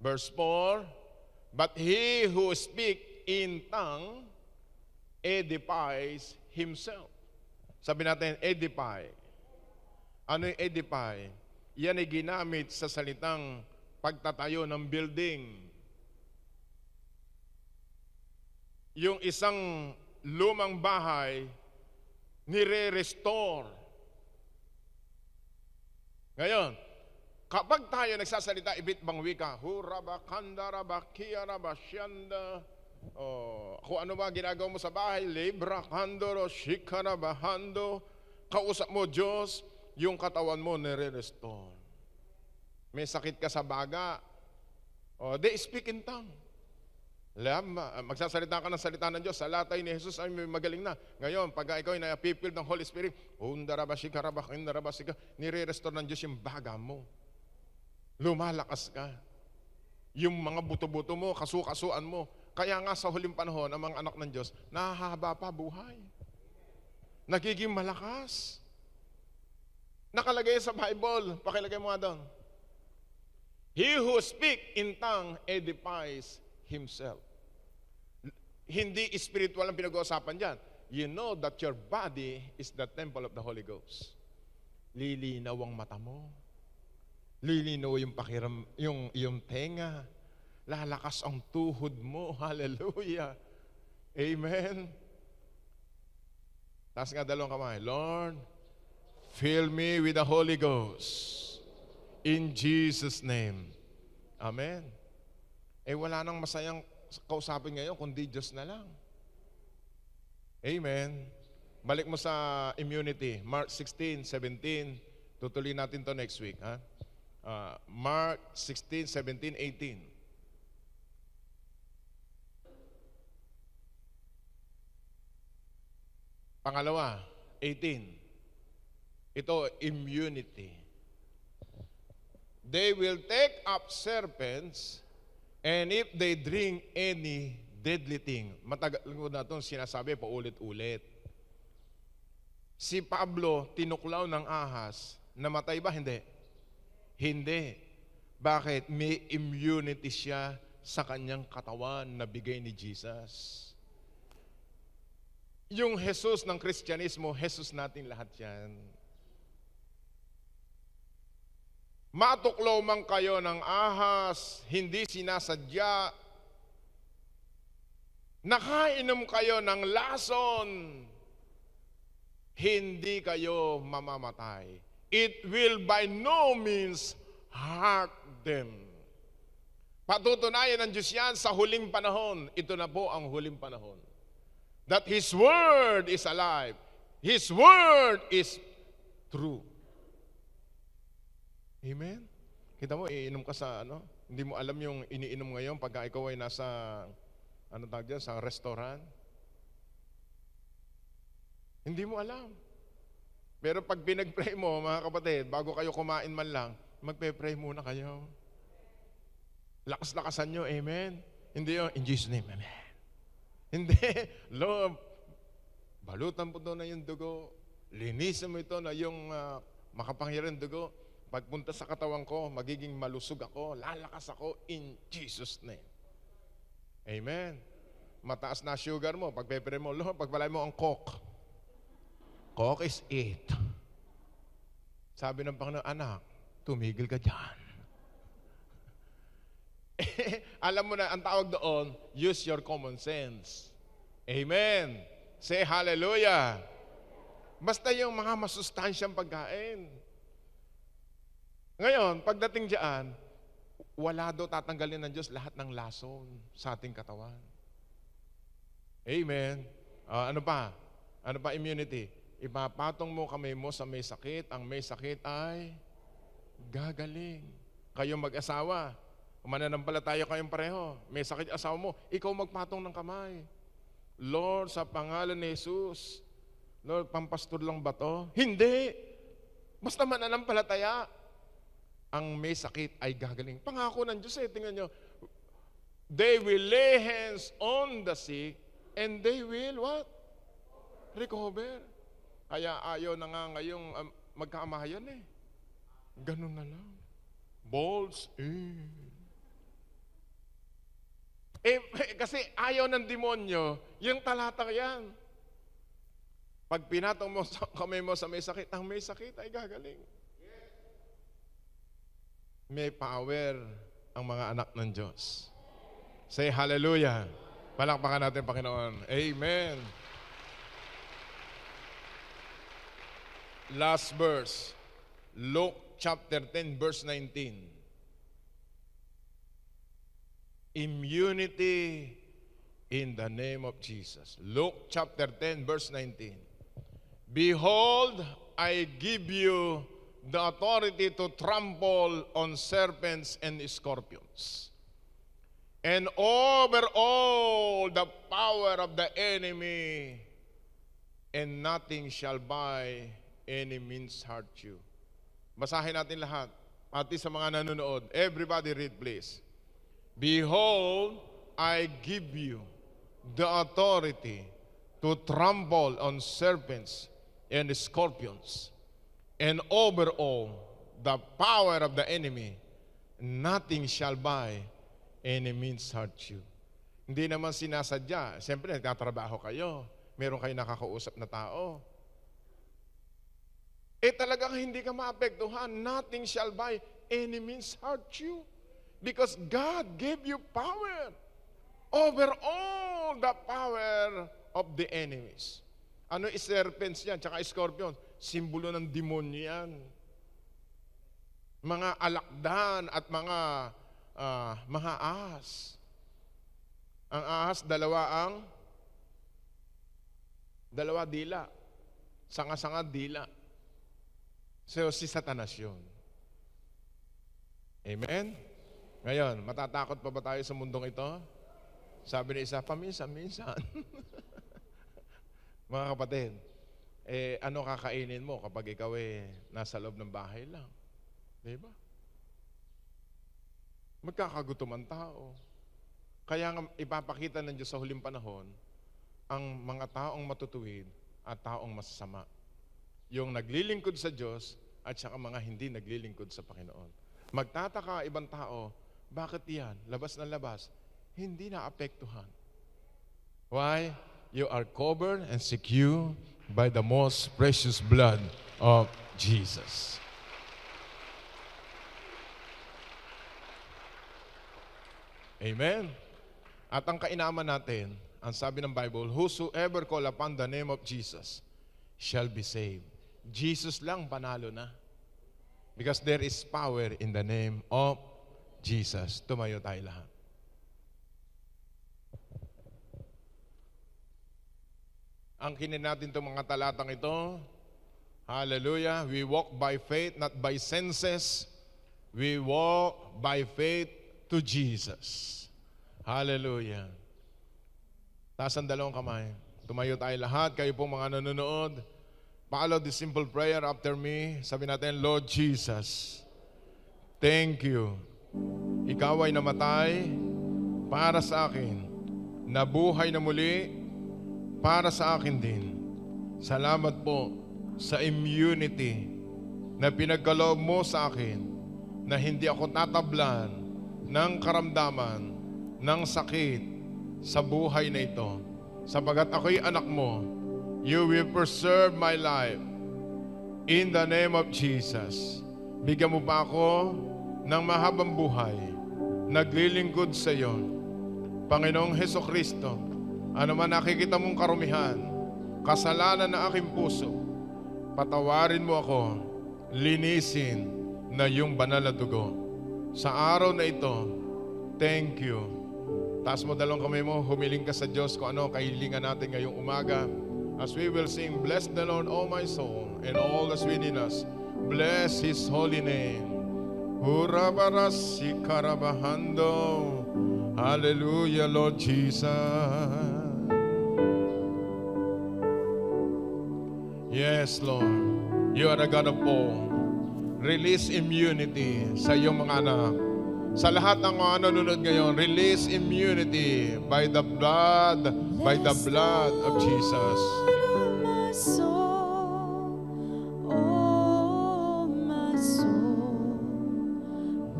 Verse 4. But he who speak in tongue edifies himself. Sabi natin, edify. Ano yung edify? Yan ay ginamit sa salitang pagtatayo ng building. Yung isang lumang bahay, nire-restore. Ngayon, kapag tayo nagsasalita ibit bang wika, kung ano ba ginagawa mo sa bahay, libra kandoro, shikarabahando, kausap mo Diyos, yung katawan mo nire-restore. May sakit ka sa baga, they speak in tongue. Magsasalita ka ng salita ng Diyos, sa latay ni Jesus ay magaling na. Ngayon, pag ikaw ay napipil ng Holy Spirit, nire-restore ng Diyos yung baga mo. Lumalakas ka. Yung mga buto-buto mo, kasukasuan mo. Kaya nga sa huling panahon, ang mga anak ng Diyos, nahahaba pa buhay. Nagiging malakas. Nakalagay sa Bible, pakilagay mo nga doon. He who speak in tongue edifies himself. Hindi spiritual ang pinag-uusapan dyan. You know that your body is the temple of the Holy Ghost. Lilinaw ang mata mo. Lilinaw yung pakiram, yung tenga. Lalakas ang tuhod mo. Hallelujah. Amen. Taas nga dalawang kamay. Lord, fill me with the Holy Ghost. In Jesus' name. Amen. Wala nang masayang kausapin ngayon, kundi Diyos na lang. Amen. Balik mo sa immunity. Mark 16, 17. Tutuloy natin to next week. Ha? Mark 16, 17, 18. Pangalawa, 18. Ito, immunity. They will take up serpents, and if they drink any deadly thing. Matagal ko na itong sinasabi, paulit-ulit. Si Pablo, tinuklaw ng ahas. Namatay ba? Hindi. Hindi. Bakit? May immunity siya sa kanyang katawan na bigay ni Jesus. Yung Jesus ng Kristyanismo, Jesus natin lahat yan. Matuklaw man kayo ng ahas, hindi sinasadya. Nakainom kayo ng lason, hindi kayo mamamatay. It will by no means hurt them. Patutunayan ng Diyos yan sa huling panahon. Ito na po ang huling panahon. That His Word is alive. His Word is true. Amen? Kita mo, iinom ka sa hindi mo alam yung iniinom ngayon pagka ikaw ay nasa, sa restaurant. Hindi mo alam. Pero pag pinag-pray mo, mga kapatid, bago kayo kumain man lang, magpe-pray muna kayo. Lakas-lakasan nyo, amen? Hindi yun, in Jesus' name, amen. Hindi, Lord, balutan po doon na yung dugo. Linisan mo ito na yung makapangyarihan dugo. Pagpunta sa katawan ko, magiging malusog ako, lalakas ako in Jesus' name. Amen. Mataas na sugar mo, pagpe-pray mo, Lord, pagpalay mo ang Coke. Coke is it. Sabi ng Panginoon, anak, tumigil ka dyan. Alam mo na, ang tawag doon, use your common sense. Amen. Say hallelujah. Basta yung mga masustansyang pagkain. Ngayon, pagdating dyan, wala daw tatanggalin ng Diyos lahat ng lason sa ating katawan. Amen. Ano pa? Ano pa immunity? Ipapatong mo kamay mo sa may sakit. Ang may sakit ay gagaling. Kayong mag-asawa, mananampalataya kayong pareho. May sakit asawa mo, ikaw magpatong ng kamay. Lord, sa pangalan ni Jesus, Lord, pampastor lang ba to? Hindi. Basta mananampalataya. Ang may sakit ay gagaling. Pangako ng Diyos tingnan nyo. They will lay hands on the sick and they will what? Recover. Kaya ayaw na nga ngayong magkaamayan eh. Ganun na lang. Balls in. Kasi ayaw ng demonyo, yung talatang yan. Pag pinatong mo sa kamay mo sa may sakit, ang may sakit ay gagaling. May power ang mga anak ng Diyos. Say hallelujah. Palakpakan natin, Panginoon. Amen. Last verse. Luke chapter 10, verse 19. Immunity in the name of Jesus. Luke chapter 10, verse 19. Behold, I give you the authority to trample on serpents and scorpions, and over all the power of the enemy, and nothing shall by any means hurt you. Basahin natin lahat, pati sa mga nanonood. Everybody read please. Behold, I give you the authority to trample on serpents and scorpions, and over all the power of the enemy, nothing shall by any means hurt you. Hindi naman sinasadya. Siyempre, nagtatrabaho kayo. Meron kayo nakakausap na tao. Talagang hindi ka maapektuhan. Nothing shall by any means hurt you. Because God gave you power over all the power of the enemies. Ano is serpents yan, tsaka scorpion? Simbolo ng demonyo yan. Mga alakdan at mga ahas. Ang ahas, dalawa dila. Sanga-sanga dila. So, si Satanas yun. Amen? Ngayon, matatakot pa ba tayo sa mundong ito? Sabi ni isa, paminsan-minsan. Mga kapatid, ano kakainin mo kapag ikaw nasa loob ng bahay lang? Diba? Magkakagutom ang tao. Kaya nga ipapakita ng Diyos sa huling panahon ang mga taong matutuwid at taong masasama. Yung naglilingkod sa Diyos at saka mga hindi naglilingkod sa Panginoon. Magtataka ibang tao, bakit yan? Labas na labas. Hindi naapektuhan. Why? You are covered and secure by the most precious blood of Jesus. Amen? At ang kainaman natin, ang sabi ng Bible, whosoever call upon the name of Jesus shall be saved. Jesus lang panalo na. Because there is power in the name of Jesus. Tumayo tayo lahat. Ang kinin natin itong mga talatang ito, hallelujah, we walk by faith, not by senses. We walk by faith to Jesus. Hallelujah. Taas ang dalawang kamay. Tumayo tayo lahat, kayo pong mga nanonood. Follow the simple prayer after me. Sabi natin, Lord Jesus, thank you. Ikaw ay namatay para sa akin. Nabuhay na muli para sa akin din. Salamat po sa immunity na pinagkaloob mo sa akin na hindi ako tatablan ng karamdaman, ng sakit sa buhay na ito. Sapagat ako'y anak mo, you will preserve my life in the name of Jesus. Bigyan mo pa ako ng mahabang buhay, naglilingkod sa iyo. Panginoong Hesukristo, ano man nakikita mong karumihan, kasalanan na aking puso, patawarin mo ako, linisin na yung banal na dugo. Sa araw na ito, thank you. Taas mo dalawang kamay mo, humiling ka sa Diyos kung ano kahilingan natin ngayong umaga. As we will sing, bless the Lord, O my soul, and all that's within us. Bless His holy name. Hurabarasi karabahando. Hallelujah, Lord Jesus. Yes, Lord. You are the God of all. Release immunity sa iyong mga anak. Sa lahat ng mga nanonood ngayon, release immunity by the blood of Jesus.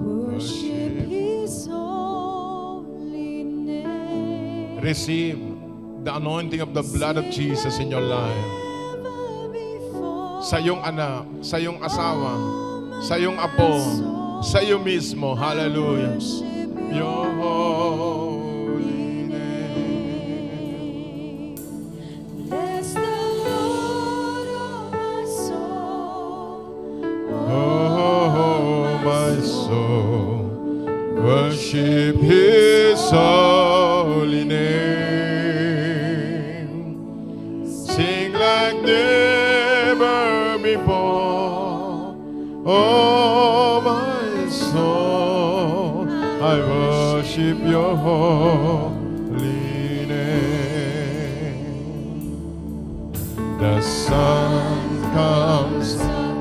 Worship His holy name. Receive the anointing of the blood of Jesus in your life. Sa iyong anak, sa iyong asawa, sa iyong apo, sa iyo mismo. Hallelujah. Your holy name. Bless the Lord, oh my soul. Oh, my soul, worship His holy name. Sing like never before. Oh, my soul, I worship your holy name. The sun comes up,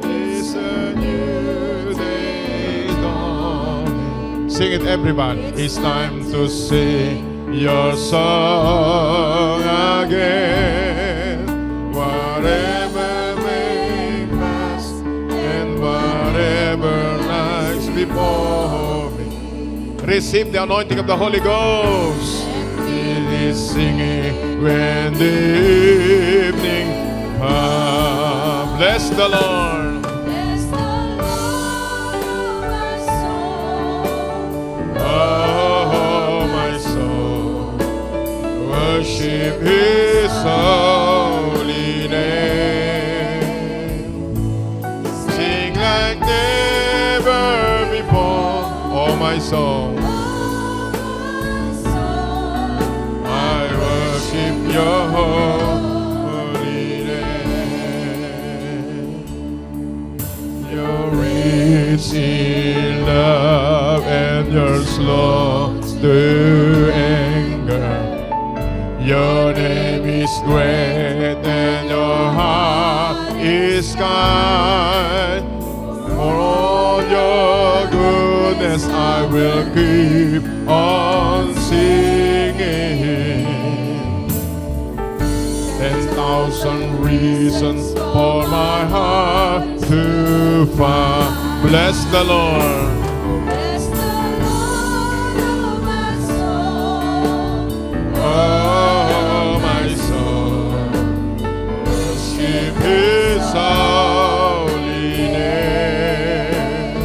it's a new day dawning. Sing it, everybody. It's time to sing your song again. Whatever may pass and whatever lies before me. Receive the anointing of the Holy Ghost. It is singing when the evening comes. Bless the Lord. Bless the Lord, oh my soul. Oh, my soul, worship His holy name. Sing like never before. Oh, my soul, I worship your holy name. You're rich in love and you're slow to anger. Your name is great and your heart is kind. For all your goodness I will keep on singing. 10,000 reasons for my heart to find. Bless the Lord. Bless the Lord, oh my soul. Oh, my soul, worship His holy name.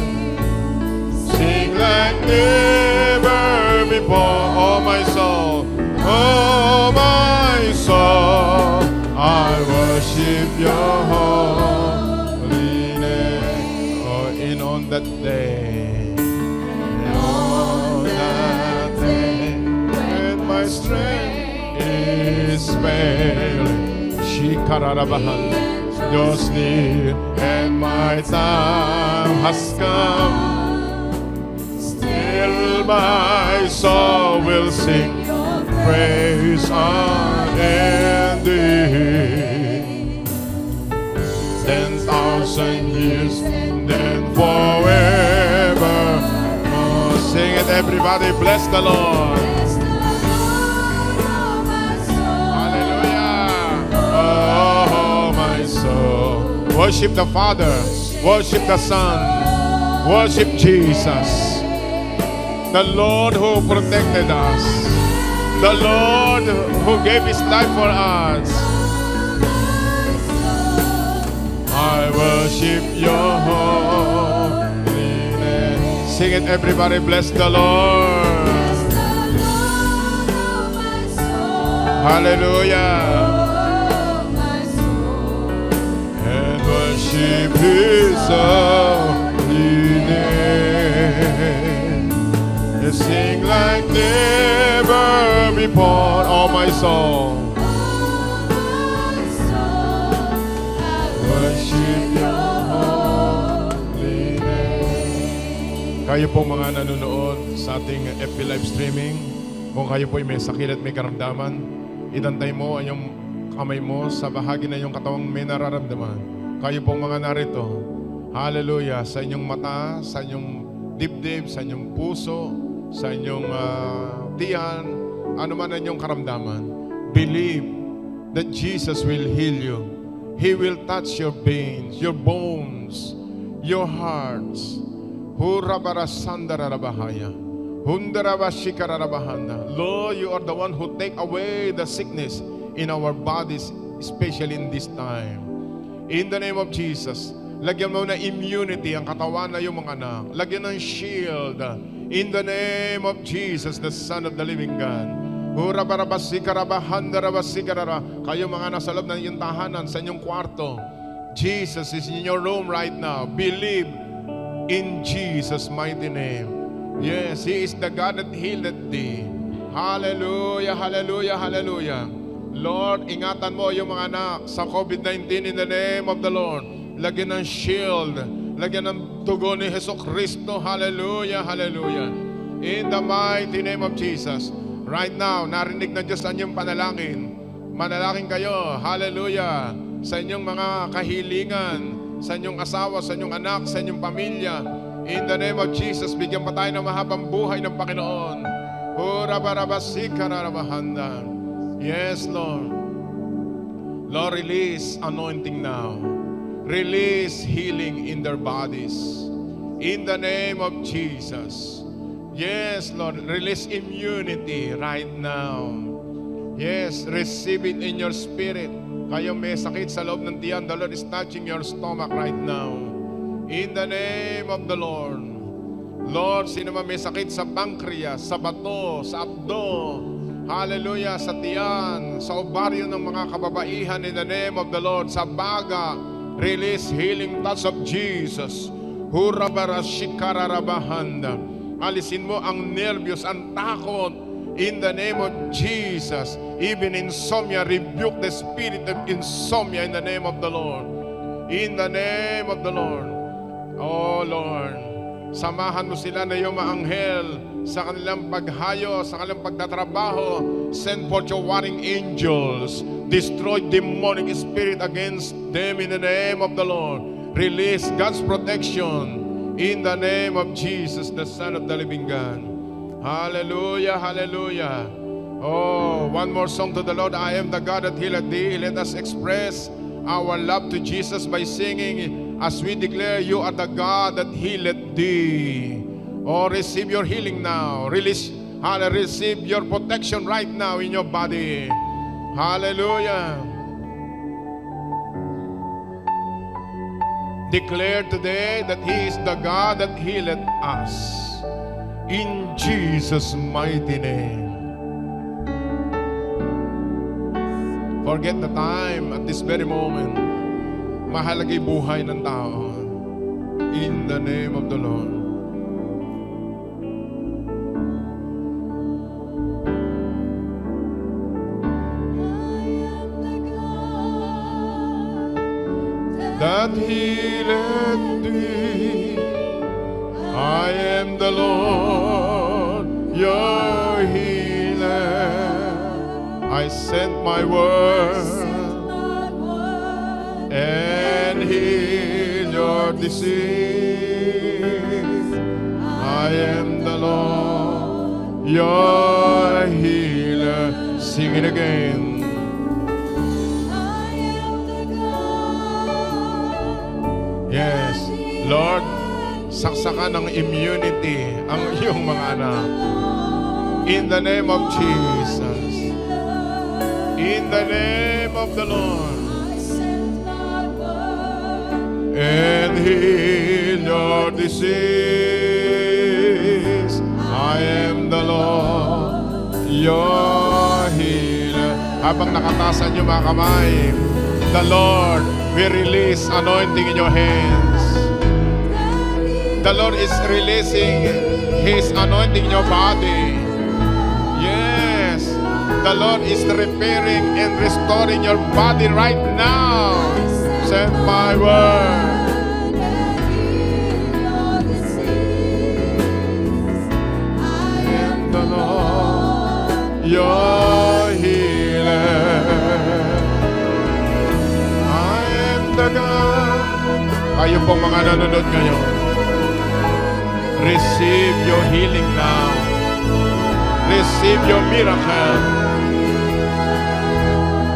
Sing like never before. Oh, my soul, oh, my soul, I worship your holy name. Oh, in on that day, on that day, when my strength is failing, Shikarabahal, Dios near, and my time has come. Still my soul will sing Your praise. praise unending. 10,000 years and then forever. Oh, sing it, everybody. Bless the Lord. Bless the Lord, oh my soul. Hallelujah. Oh, my soul. Worship the Father. Worship the Son. Worship Jesus. The Lord who protected us. The Lord who gave His life for us. I worship your holy name. Sing it, everybody. Bless the Lord. Bless the Lord, oh my soul. Hallelujah. Oh my soul. And worship His holy name. And sing like never before, oh my soul. Worship your holy name. Kayo po mga nanonood sa ating FB live streaming, kung kayo po may sakit at may karamdaman, itantay mo ang iyong kamay mo sa bahagi na iyong katawang may nararamdaman. Kayo po mga narito, hallelujah, sa inyong mata, sa inyong dibdib, sa inyong puso, sa inyong tiyan, ano man ang inyong karamdaman, believe that Jesus will heal you. He will touch your veins, your bones, your hearts. Hurabarasandarabarabahaya. Hundarabashikararabahanda. Lord, you are the one who take away the sickness in our bodies, especially in this time. In the name of Jesus, lagyan mo na immunity ang katawan na iyong mga anak. Lagyan ng shield. In the name of Jesus, the Son of the living God. Kayo mga nasa loob ng iyong tahanan, sa inyong kwarto, Jesus is in your room right now. Believe in Jesus' mighty name. Yes, He is the God that healed thee. Hallelujah, hallelujah, hallelujah. Lord, ingatan mo yung mga anak sa COVID-19 in the name of the Lord. Lagyan ng shield, lagyan ng tugon ni Hesus Kristo. Hallelujah, hallelujah. In the mighty name of Jesus. Right now, narinig na Diyos ang inyong panalangin. Manalangin kayo, hallelujah, sa inyong mga kahilingan, sa inyong asawa, sa inyong anak, sa inyong pamilya. In the name of Jesus, bigyan pa tayo ng mahabang buhay ng Panginoon. Yes, Lord. Lord, release anointing now. Release healing in their bodies. In the name of Jesus. Yes, Lord, release immunity right now. Yes, receive it in your spirit. Kayo may sakit sa loob ng tiyan, the Lord is touching your stomach right now. In the name of the Lord. Lord, sino man may sakit sa pancreas, sa bato, sa abdo, hallelujah, sa tiyan, sa ovaryo ng mga kababaihan, in the name of the Lord, sa baga, release healing touch of Jesus. Hurabarashikararabahanda. Alisin mo ang nervyos, ang takot. In the name of Jesus. Even insomnia, rebuke the spirit of insomnia in the name of the Lord. In the name of the Lord. Oh Lord, samahan mo sila na iyong maanghel sa kanilang paghayo, sa kanilang pagtatrabaho. Send forth your warring angels. Destroy demonic spirit against them in the name of the Lord. Release God's protection. In the name of Jesus, the Son of the living God. Hallelujah, hallelujah. Oh, one more song to the Lord. I am the God that healeth thee. Let us express our love to Jesus by singing as we declare, you are the God that healeth thee. Oh, receive your healing now. Receive your protection right now in your body. Hallelujah. Declare today that He is the God that healeth us. In Jesus' mighty name. Forget the time at this very moment. Mahalagay buhay ng tao. In the name of the Lord. That healeth thee. I am the Lord, your healer. I sent my word my word and heal your disease. I am the Lord, your healer. Sing it again. I am the God. Yes, Lord, saksakan ng immunity ang iyong mga anak. In the name of Jesus. In the name of the Lord. I sent my word And heal your disease. I am the Lord, your healer. Habang nakataas ang iyong mga kamay, the Lord will release anointing in your hands. The Lord is releasing His anointing in your body. Yes, the Lord is repairing and restoring your body right now. Send my word. and heal your disease. I am The Lord, your healer. I am the God. Kayo pong mga nanonood ngayon, receive your healing now. Receive your miracle.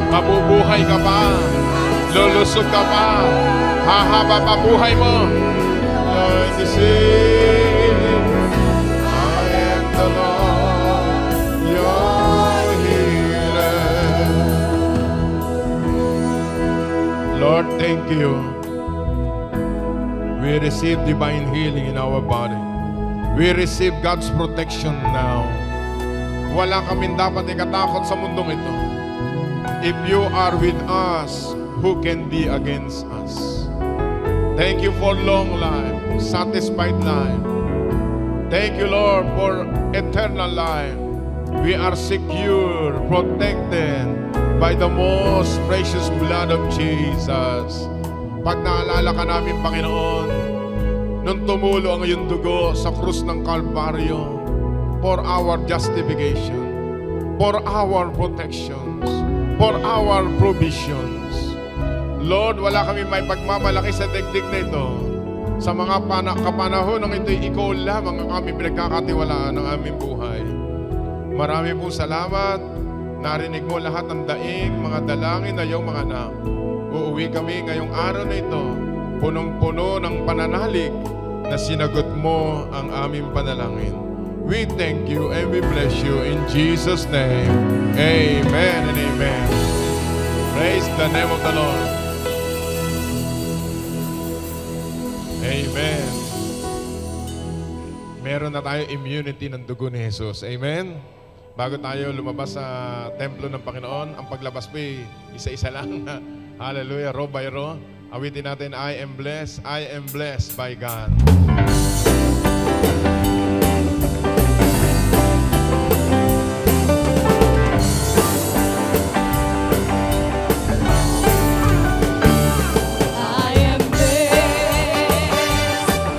Mabubuhay ka pa. Lulusog ka pa. Hahaba pa buhay mo. Lord, receive. I am the Lord, your healer. Lord, thank you. We receive divine healing in our body. We receive God's protection now. Wala kaming dapat ikatakot sa mundong ito. If you are with us, who can be against us? Thank you for long life, satisfied life. Thank you, Lord, for eternal life. We are secure, protected by the most precious blood of Jesus. Pag naalala ka namin, Panginoon, nung tumulo ang iyong dugo sa krus ng Kalbaryo, for our justification, for our protections, for our provisions. Lord, wala kami may pagmamalaki sa digdig na ito. Sa mga kapanahon ng ito'y ikaw lamang ang aming pinagkakatiwalaan ng aming buhay. Marami pong salamat. Narinig mo lahat ng daing, mga dalangin na iyong mga anak. Uuwi kami ngayong araw na ito, punong-puno ng pananalig na sinagot mo ang aming panalangin. We thank you and we bless you in Jesus' name. Amen and amen. Praise the name of the Lord. Amen. Meron na tayo immunity ng dugo ni Jesus. Amen. Bago tayo lumabas sa templo ng Panginoon, ang paglabas po isa-isa lang. Hallelujah, row by row. Awitin natin, I am blessed by God. I am blessed.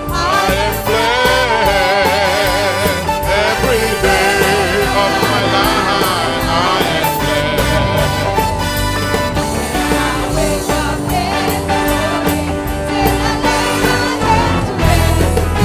I am blessed every day of my life. I am blessed. I wake up in the morning, till I lay my head to rest.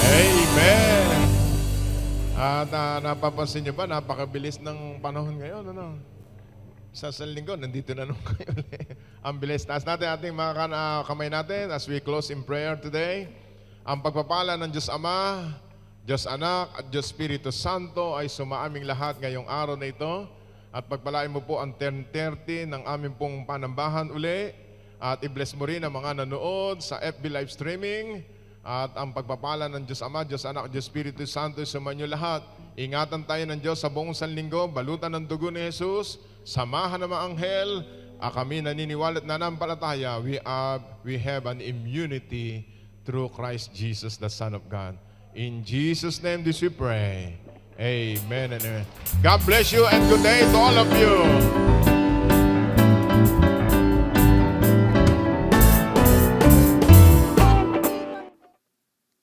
Amen. At napapansin niyo ba, napakabilis ng panahon ngayon, ano? Sa linggo, nandito na naman kayo ulit. Ang bilis. Taas natin ating mga kamay natin as we close in prayer today. Ang pagpapala ng Diyos Ama, Diyos Anak at Diyos Espiritu Santo ay sumaaming lahat ngayong araw na ito. At pagpalain mo po ang 10:30 ng aming pong panambahan uli. At i-bless mo rin ang mga nanood sa FB live streaming. At ang pagpapala ng Diyos Ama, Diyos Anak, Diyos Espiritu Santo ay sumainyo lahat. Ingatan tayo ng Diyos sa buong sanlinggo, balutan ng dugo ni Jesus, samahan ng mga anghel, kami naniniwala at nanampalataya, we have an immunity through Christ Jesus, the Son of God. In Jesus' name this we pray. Amen and amen. God bless you and good day to all of you.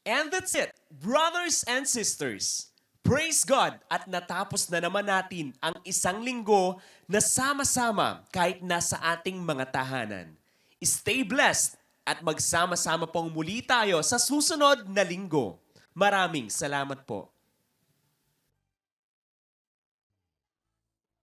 And that's it, brothers and sisters. Praise God at natapos na naman natin ang isang linggo na sama-sama kahit nasa ating mga tahanan. Stay blessed at magsama-sama pong muli tayo sa susunod na linggo. Maraming salamat po.